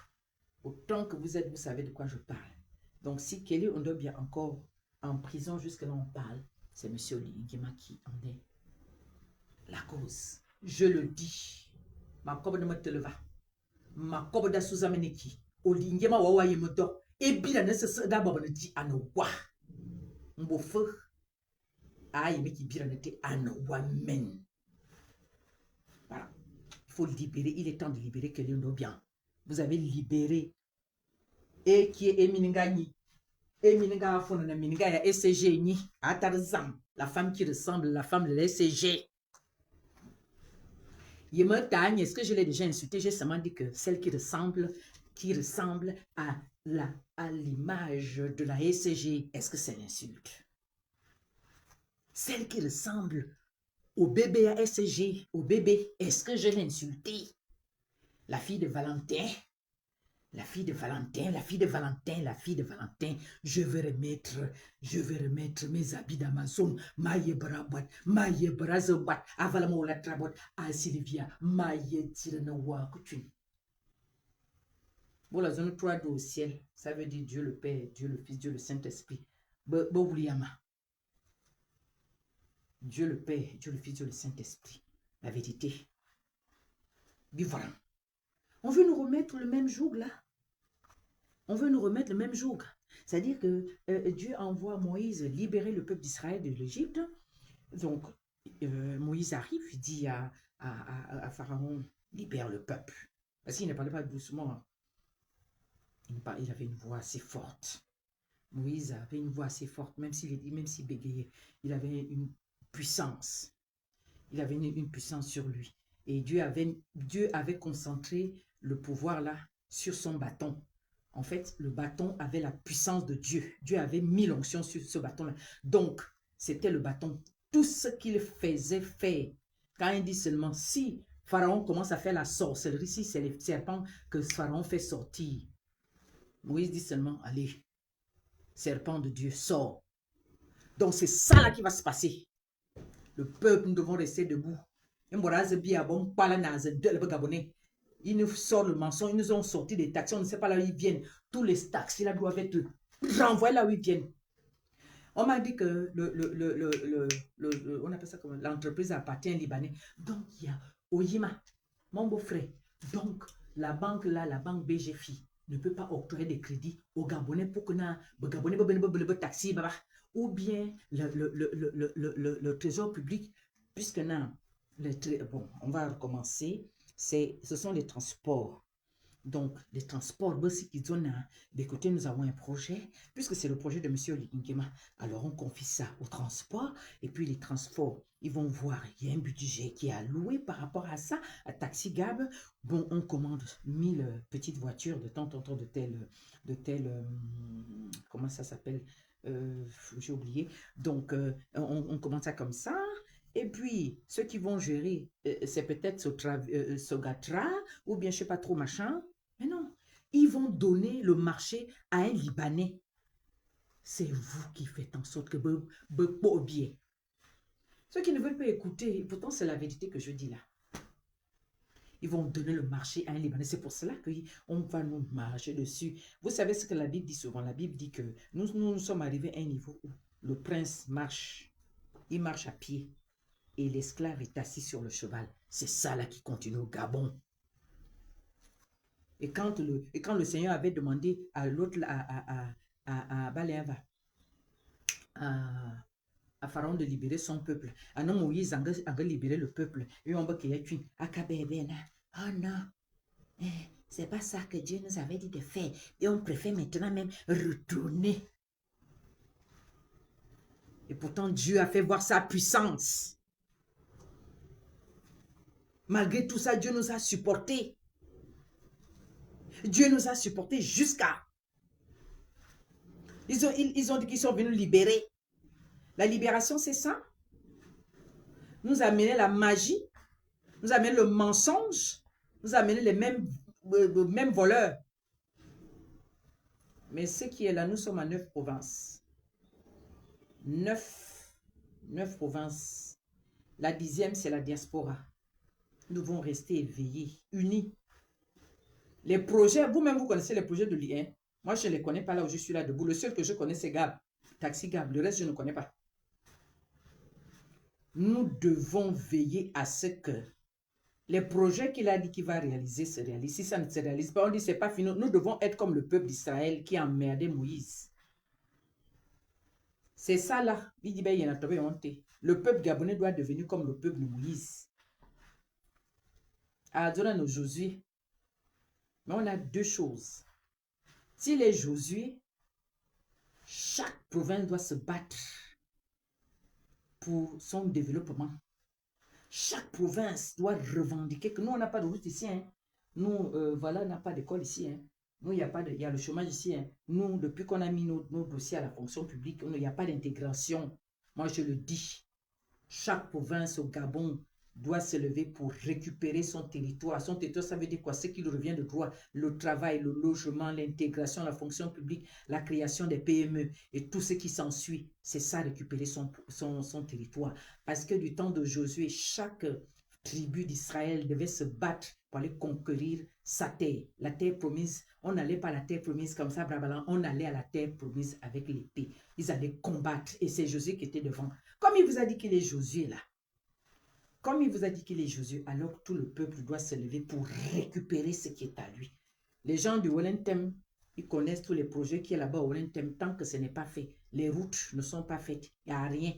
autant que vous êtes, vous savez de quoi je parle. Donc, si Kelly Ndobian est encore en prison jusque là on parle, c'est M. Lingema qui en est la cause. Je le dis. Ma kobo de Moteleva. Ma kobo da Suzameneki. Olingema wawa yemoto. Et bien, d'abord, on dit Anowa. Mbofe. Aïe, mais qui bien était Anowa men. Voilà. Il faut libérer. Il est temps de libérer Kelly Ndobian. Vous avez libéré. Et qui est Eminingani. Emininga Fonana Mininga ya SCG ni. Atarzam. La femme qui ressemble à la femme de la SCG. Yemotagne, est-ce que je l'ai déjà insulté? J'ai seulement dit que celle qui ressemble à l'image de la SCG, est-ce que c'est l'insulte? Celle qui ressemble au bébé à SCG, au bébé, est-ce que je l'ai insulté? La fille de Valentin, la fille de Valentin, la fille de Valentin, la fille de Valentin, je vais remettre mes habits d'Amazon, maye brabot, maye brazobot, avalamo la trabot, à Sylvia, maye tiranawa coutume. Bon, la zone 3 au ciel, ça veut dire Dieu le Père, Dieu le Fils, Dieu le Saint-Esprit. Dieu le Père, Dieu le Fils, Dieu le Saint-Esprit. La vérité. Voilà. On veut nous remettre le même joug là. On veut nous remettre le même joug. C'est-à-dire que Dieu envoie Moïse libérer le peuple d'Israël de l'Égypte. Donc, Moïse arrive, il dit à Pharaon, libère le peuple. Parce qu'il ne parlait pas doucement. Il avait une voix assez forte. Moïse avait une voix assez forte, même s'il bégayait. Il avait une puissance. Il avait une puissance sur lui. Et Dieu avait concentré le pouvoir là sur son bâton. En fait, le bâton avait la puissance de Dieu. Dieu avait mis l'onction sur ce bâton-là. Donc, c'était le bâton. Tout ce qu'il faisait faire, quand il dit seulement, si Pharaon commence à faire la sorcellerie, si c'est les serpents que Pharaon fait sortir, Moïse dit seulement, allez, serpent de Dieu, sors. Donc, c'est ça là qui va se passer. Le peuple, nous devons rester debout. Ils nous sortent le mensonge, ils nous ont sorti des taxis, on ne sait pas là où ils viennent. Tous les taxis là doivent être renvoyés là où ils viennent. On m'a dit que on appelle ça comme l'entreprise appartient aux Libanais. Donc il y a Oyima, mon beau-frère. Donc la banque là, la banque BGFI ne peut pas octroyer des crédits aux Gabonais pour que Gabonais taxi ou bien le trésor public, puisque bon, on va recommencer. Ce sont les transports. Donc, les transports, aussi qui donnent des côtés, nous avons un projet, puisque c'est le projet de M. Ngema. Alors, on confie ça au transport, et puis les transports, ils vont voir, il y a un budget qui est alloué par rapport à ça, à Taxi Gab. Bon, on commande 1000 petites voitures de temps en temps de tel comment ça s'appelle? J'ai oublié. Donc, on commence ça comme ça. Et puis, ceux qui vont gérer, c'est peut-être Sogatra, ou bien je ne sais pas trop machin. Mais non, ils vont donner le marché à un Libanais. C'est vous qui faites en sorte que vous bien. Ceux qui ne veulent pas écouter, pourtant c'est la vérité que je dis là. Ils vont donner le marché à un Libanais. C'est pour cela qu'on va nous marcher dessus. Vous savez ce que la Bible dit souvent. La Bible dit que nous sommes arrivés à un niveau où le prince marche. Il marche à pied. Et l'esclave est assis sur le cheval. C'est ça là qui continue au Gabon. Et quand le Seigneur avait demandé à l'autre, à Baléava, à Pharaon de libérer son peuple, à non Moïse a libéré le peuple, et on va qu'il y ait une akabébéna. Oh non, c'est pas ça que Dieu nous avait dit de faire. Et on préfère maintenant même retourner. Et pourtant, Dieu a fait voir sa puissance. Malgré tout ça, Dieu nous a supportés. Dieu nous a supportés jusqu'à... Ils ont dit qu'ils sont venus libérer. La libération, c'est ça. Nous amener la magie, nous amener le mensonge, nous amener les mêmes voleurs. Mais ce qui est là, nous sommes à 9 provinces. 9 provinces. La 10e, c'est la diaspora. Nous devons rester éveillés, unis. Les projets, vous-même, vous connaissez les projets de l'IN. Moi, je ne les connais pas là où je suis là debout. Le seul que je connais, c'est Gab. Taxi Gab. Le reste, je ne connais pas. Nous devons veiller à ce que les projets qu'il a dit qu'il va réaliser se réalisent. Si ça ne se réalise pas, on dit c'est pas fini. Nous devons être comme le peuple d'Israël qui a emmerdé Moïse. C'est ça là. Il dit, ben, il y en a tombé honte. Le peuple gabonais doit devenir comme le peuple de Moïse. Adonne Josué. Mais on a deux choses. S'il est Josué, chaque province doit se battre pour son développement. Chaque province doit revendiquer que nous, on n'a pas de route ici. Hein. Nous, voilà, on n'a pas d'école ici. Hein. Nous, il y a le chômage ici. Hein. Nous, depuis qu'on a mis nos dossiers à la fonction publique, il n'y a pas d'intégration. Moi, je le dis. Chaque province au Gabon doit se lever pour récupérer son territoire. Son territoire, ça veut dire quoi? Ce qu'il revient de droit, le travail, le logement, l'intégration, la fonction publique, la création des PME et tout ce qui s'ensuit. C'est ça, récupérer son territoire. Parce que du temps de Josué, chaque tribu d'Israël devait se battre pour aller conquérir sa terre. La terre promise, on n'allait pas à la terre promise comme ça, blablabla, on allait à la terre promise avec l'épée. Ils allaient combattre et c'est Josué qui était devant. Comme il vous a dit qu'il est Josué là, comme il vous a dit qu'il est Josué, alors tout le peuple doit se lever pour récupérer ce qui est à lui. Les gens du Wellington, ils connaissent tous les projets qui est là-bas au Wellington tant que ce n'est pas fait. Les routes ne sont pas faites, il n'y a rien.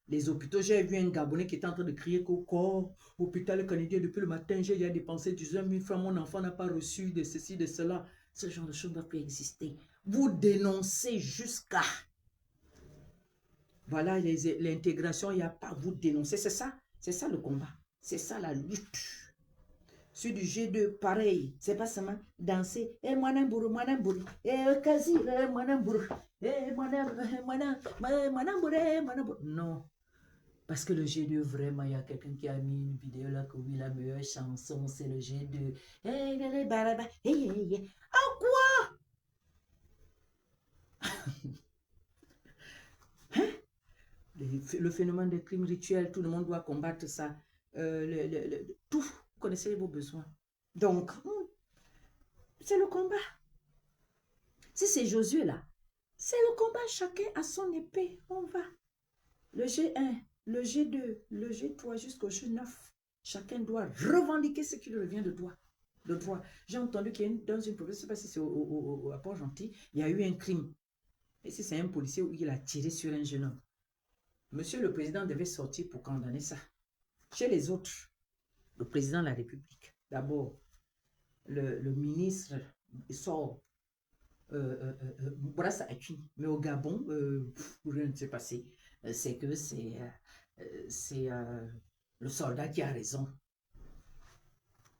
Les hôpitaux, j'ai vu un Gabonais qui était en train de crier qu'au corps, hôpital canadien, depuis le matin, j'ai dépensé 19 000 francs, mon enfant n'a pas reçu de ceci, de cela. Ce genre de choses ne doit plus exister. Vous dénoncez jusqu'à... Voilà, l'intégration, il n'y a pas, vous dénoncez, c'est ça. C'est ça le combat. C'est ça la lutte. Sur du G2, pareil. C'est pas seulement danser. Eh, manambourou, manambourou. Eh, quasi, manambourou. Eh, manambourou. Non. Parce que le G2, vraiment, il y a quelqu'un qui a mis une vidéo là que oui, la meilleure chanson, c'est le G2. Eh, baraba. Eh. En quoi? Hein? Le phénomène des crimes rituels, tout le monde doit combattre ça. Tout, vous connaissez vos besoins. Donc, c'est le combat. Si c'est Josué là, c'est le combat, chacun a son épée, on va. Le G1, le G2, le G3 jusqu'au G9, chacun doit revendiquer ce qui lui revient de droit. J'ai entendu qu'il y a dans une province, je ne sais pas si c'est à Port-Gentil, il y a eu un crime. Et si c'est un policier où il a tiré sur un jeune homme. Monsieur le Président devait sortir pour condamner ça. Chez les autres, le Président de la République, d'abord, le ministre sort Bourassa Akini. Mais au Gabon, rien ne s'est passé. C'est que c'est le soldat qui a raison.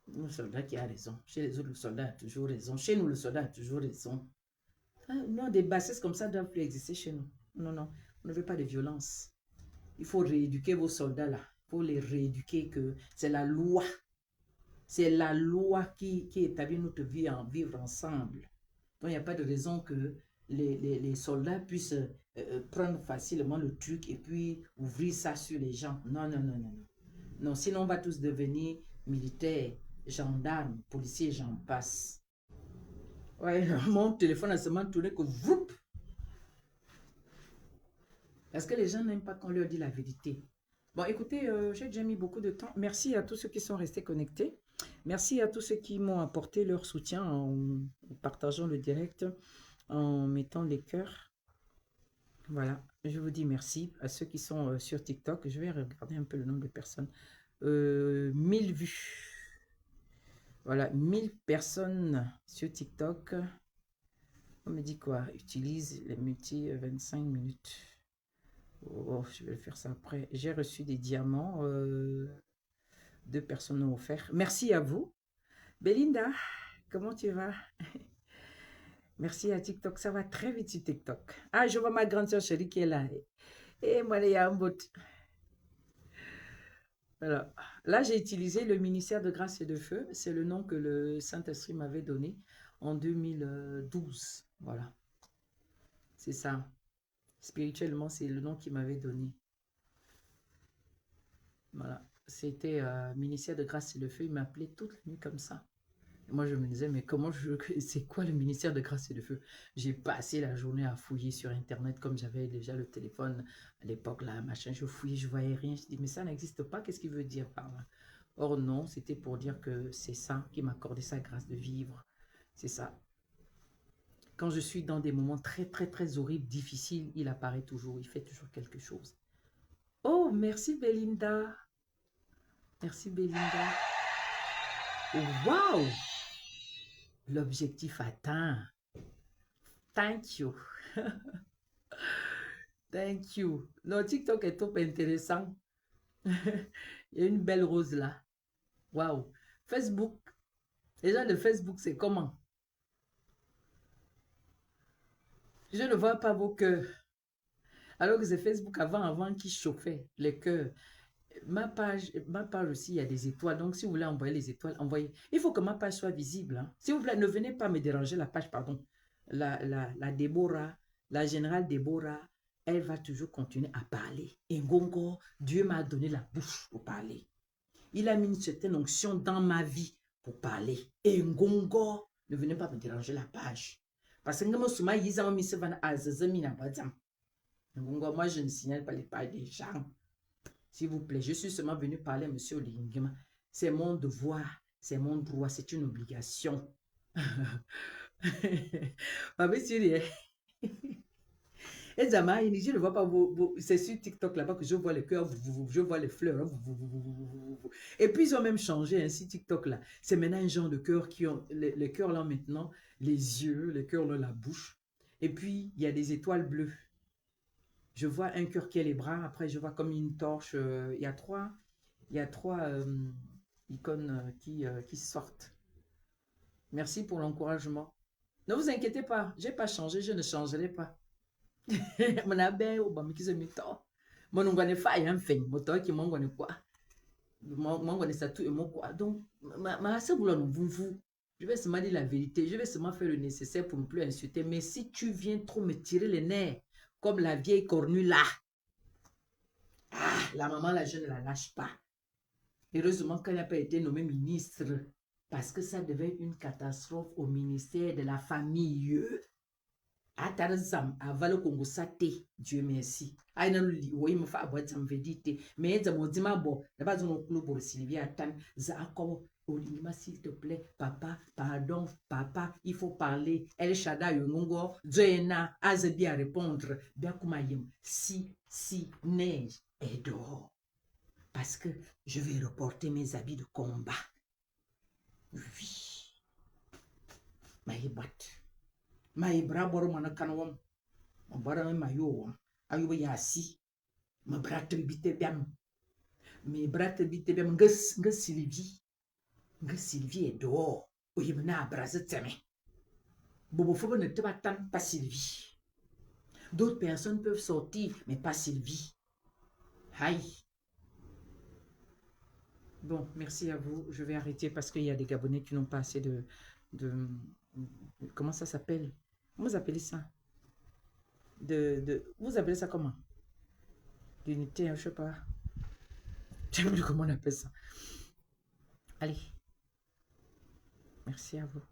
Le soldat qui a raison. Chez les autres, le soldat a toujours raison. Chez nous, le soldat a toujours raison. Non, des bassesses comme ça ne doivent plus exister chez nous. Non, non, on ne veut pas de violence. Il faut rééduquer vos soldats là. Il faut les rééduquer que c'est la loi. C'est la loi qui établit notre vie en vivre ensemble. Donc, il n'y a pas de raison que les soldats puissent prendre facilement le truc et puis ouvrir ça sur les gens. Non, non, non, non, non. Non, sinon on va tous devenir militaires, gendarmes, policiers, j'en passe. Ouais, mon téléphone a seulement tourné que vroup. Parce que les gens n'aiment pas qu'on leur dit la vérité. Bon, écoutez, j'ai déjà mis beaucoup de temps. Merci à tous ceux qui sont restés connectés. Merci à tous ceux qui m'ont apporté leur soutien en partageant le direct, en mettant les cœurs. Voilà, je vous dis merci à ceux qui sont sur TikTok. Je vais regarder un peu le nombre de personnes. 1000 vues. Voilà, 1000 personnes sur TikTok. On me dit quoi? Utilise les multi 25 minutes. Oh, je vais faire ça après. J'ai reçu des diamants. 2 personnes ont offert. Merci à vous. Belinda, comment tu vas? Merci à TikTok. Ça va très vite sur TikTok. Ah, je vois ma grande soeur chérie qui est là. Et moi, il y a un bot. Voilà. Là, j'ai utilisé le ministère de Grâce et de Feu. C'est le nom que le Saint-Esprit m'avait donné en 2012. Voilà. C'est ça. Spirituellement, c'est le nom qu'il m'avait donné. Voilà. C'était ministère de Grâce et de Feu. Il m'appelait toute la nuit comme ça. Et moi, je me disais, mais comment c'est quoi le ministère de Grâce et de Feu? J'ai passé la journée à fouiller sur Internet comme j'avais déjà le téléphone à l'époque, là, machin. Je fouillais, je voyais rien. Je dis, mais ça n'existe pas. Qu'est-ce qu'il veut dire par là? Or, non, c'était pour dire que c'est ça qui m'accordait sa grâce de vivre. C'est ça. Quand je suis dans des moments très, très, très horribles, difficiles, il apparaît toujours. Il fait toujours quelque chose. Oh, merci Belinda. Merci Belinda. Waouh! L'objectif atteint. Thank you. Thank you. Non, TikTok est trop intéressant. Il y a une belle rose là. Waouh. Facebook. Les gens de Facebook, c'est comment? Je ne vois pas vos cœurs. Alors que c'est Facebook avant qui chauffait les cœurs. Ma page aussi, il y a des étoiles. Donc, si vous voulez envoyer les étoiles, envoyez. Il faut que ma page soit visible. Hein. S'il vous plaît, ne venez pas me déranger la page, pardon. La Déborah, la générale Déborah, elle va toujours continuer à parler. Et Ngongo, Dieu m'a donné la bouche pour parler. Il a mis une certaine onction dans ma vie pour parler. Et Ngongo, ne venez pas me déranger la page. Parce que moi, je ne signale pas les pages des gens. S'il vous plaît, je suis seulement venu parler à M. Olingema. C'est mon devoir, c'est mon droit, c'est une obligation. Et Zama, je ne vois pas c'est sur TikTok là-bas que je vois les cœurs, je vois les fleurs. Et puis ils ont même changé ainsi TikTok là. C'est maintenant un genre de cœur qui ont les cœurs là maintenant, les yeux, les cœurs là, la bouche. Et puis il y a des étoiles bleues. Je vois un cœur qui a les bras, après je vois comme une torche. Il y a trois icônes qui sortent. Merci pour l'encouragement. Ne vous inquiétez pas, je n'ai pas changé, je ne changerai pas. Mon abbé, qui se met tort. Mon onguane faille un fait, mon toi qui m'ongone quoi. Mon ça tout et mon quoi. Donc, ma se boulot vous. Je vais seulement dire la vérité, je vais seulement faire le nécessaire pour ne plus insulter. Mais si tu viens trop me tirer les nerfs, comme la vieille cornue là, la maman, là, je ne la lâche pas. Heureusement qu'elle n'a pas été nommée ministre, parce que ça devait être une catastrophe au ministère de la famille. Atarzam avalo kongo sate Dieu merci aina luli wo me fa abotam vedite mais za modima bo na ba zo no bo Sylvia Tan za akobo Olingema s'il te plaît papa pardon papa il faut parler El Shaddai yongo Zoena azebi à répondre bien kumayem si neige est dehors parce que je vais reporter mes habits de combat. Oui. Aïbat. Maïbra boro mana kanwam. Mbara mayo. Ayuba yasi. Ma brate bite biam. Me brate bite biam. Nga Sylvie. Nga Sylvie est dehors. Oyemna abrazeteme. Bobo Fobo ne te attend pas Sylvie. D'autres personnes peuvent sortir, mais pas Sylvie. Aïe. Bon, merci à vous. Je vais arrêter parce qu'il y a des Gabonais qui n'ont pas assez de comment ça s'appelle? Comment vous appelez ça? Vous appelez ça comment? D'unité, je ne sais pas. Je ne sais plus comment on appelle ça. Allez. Merci à vous.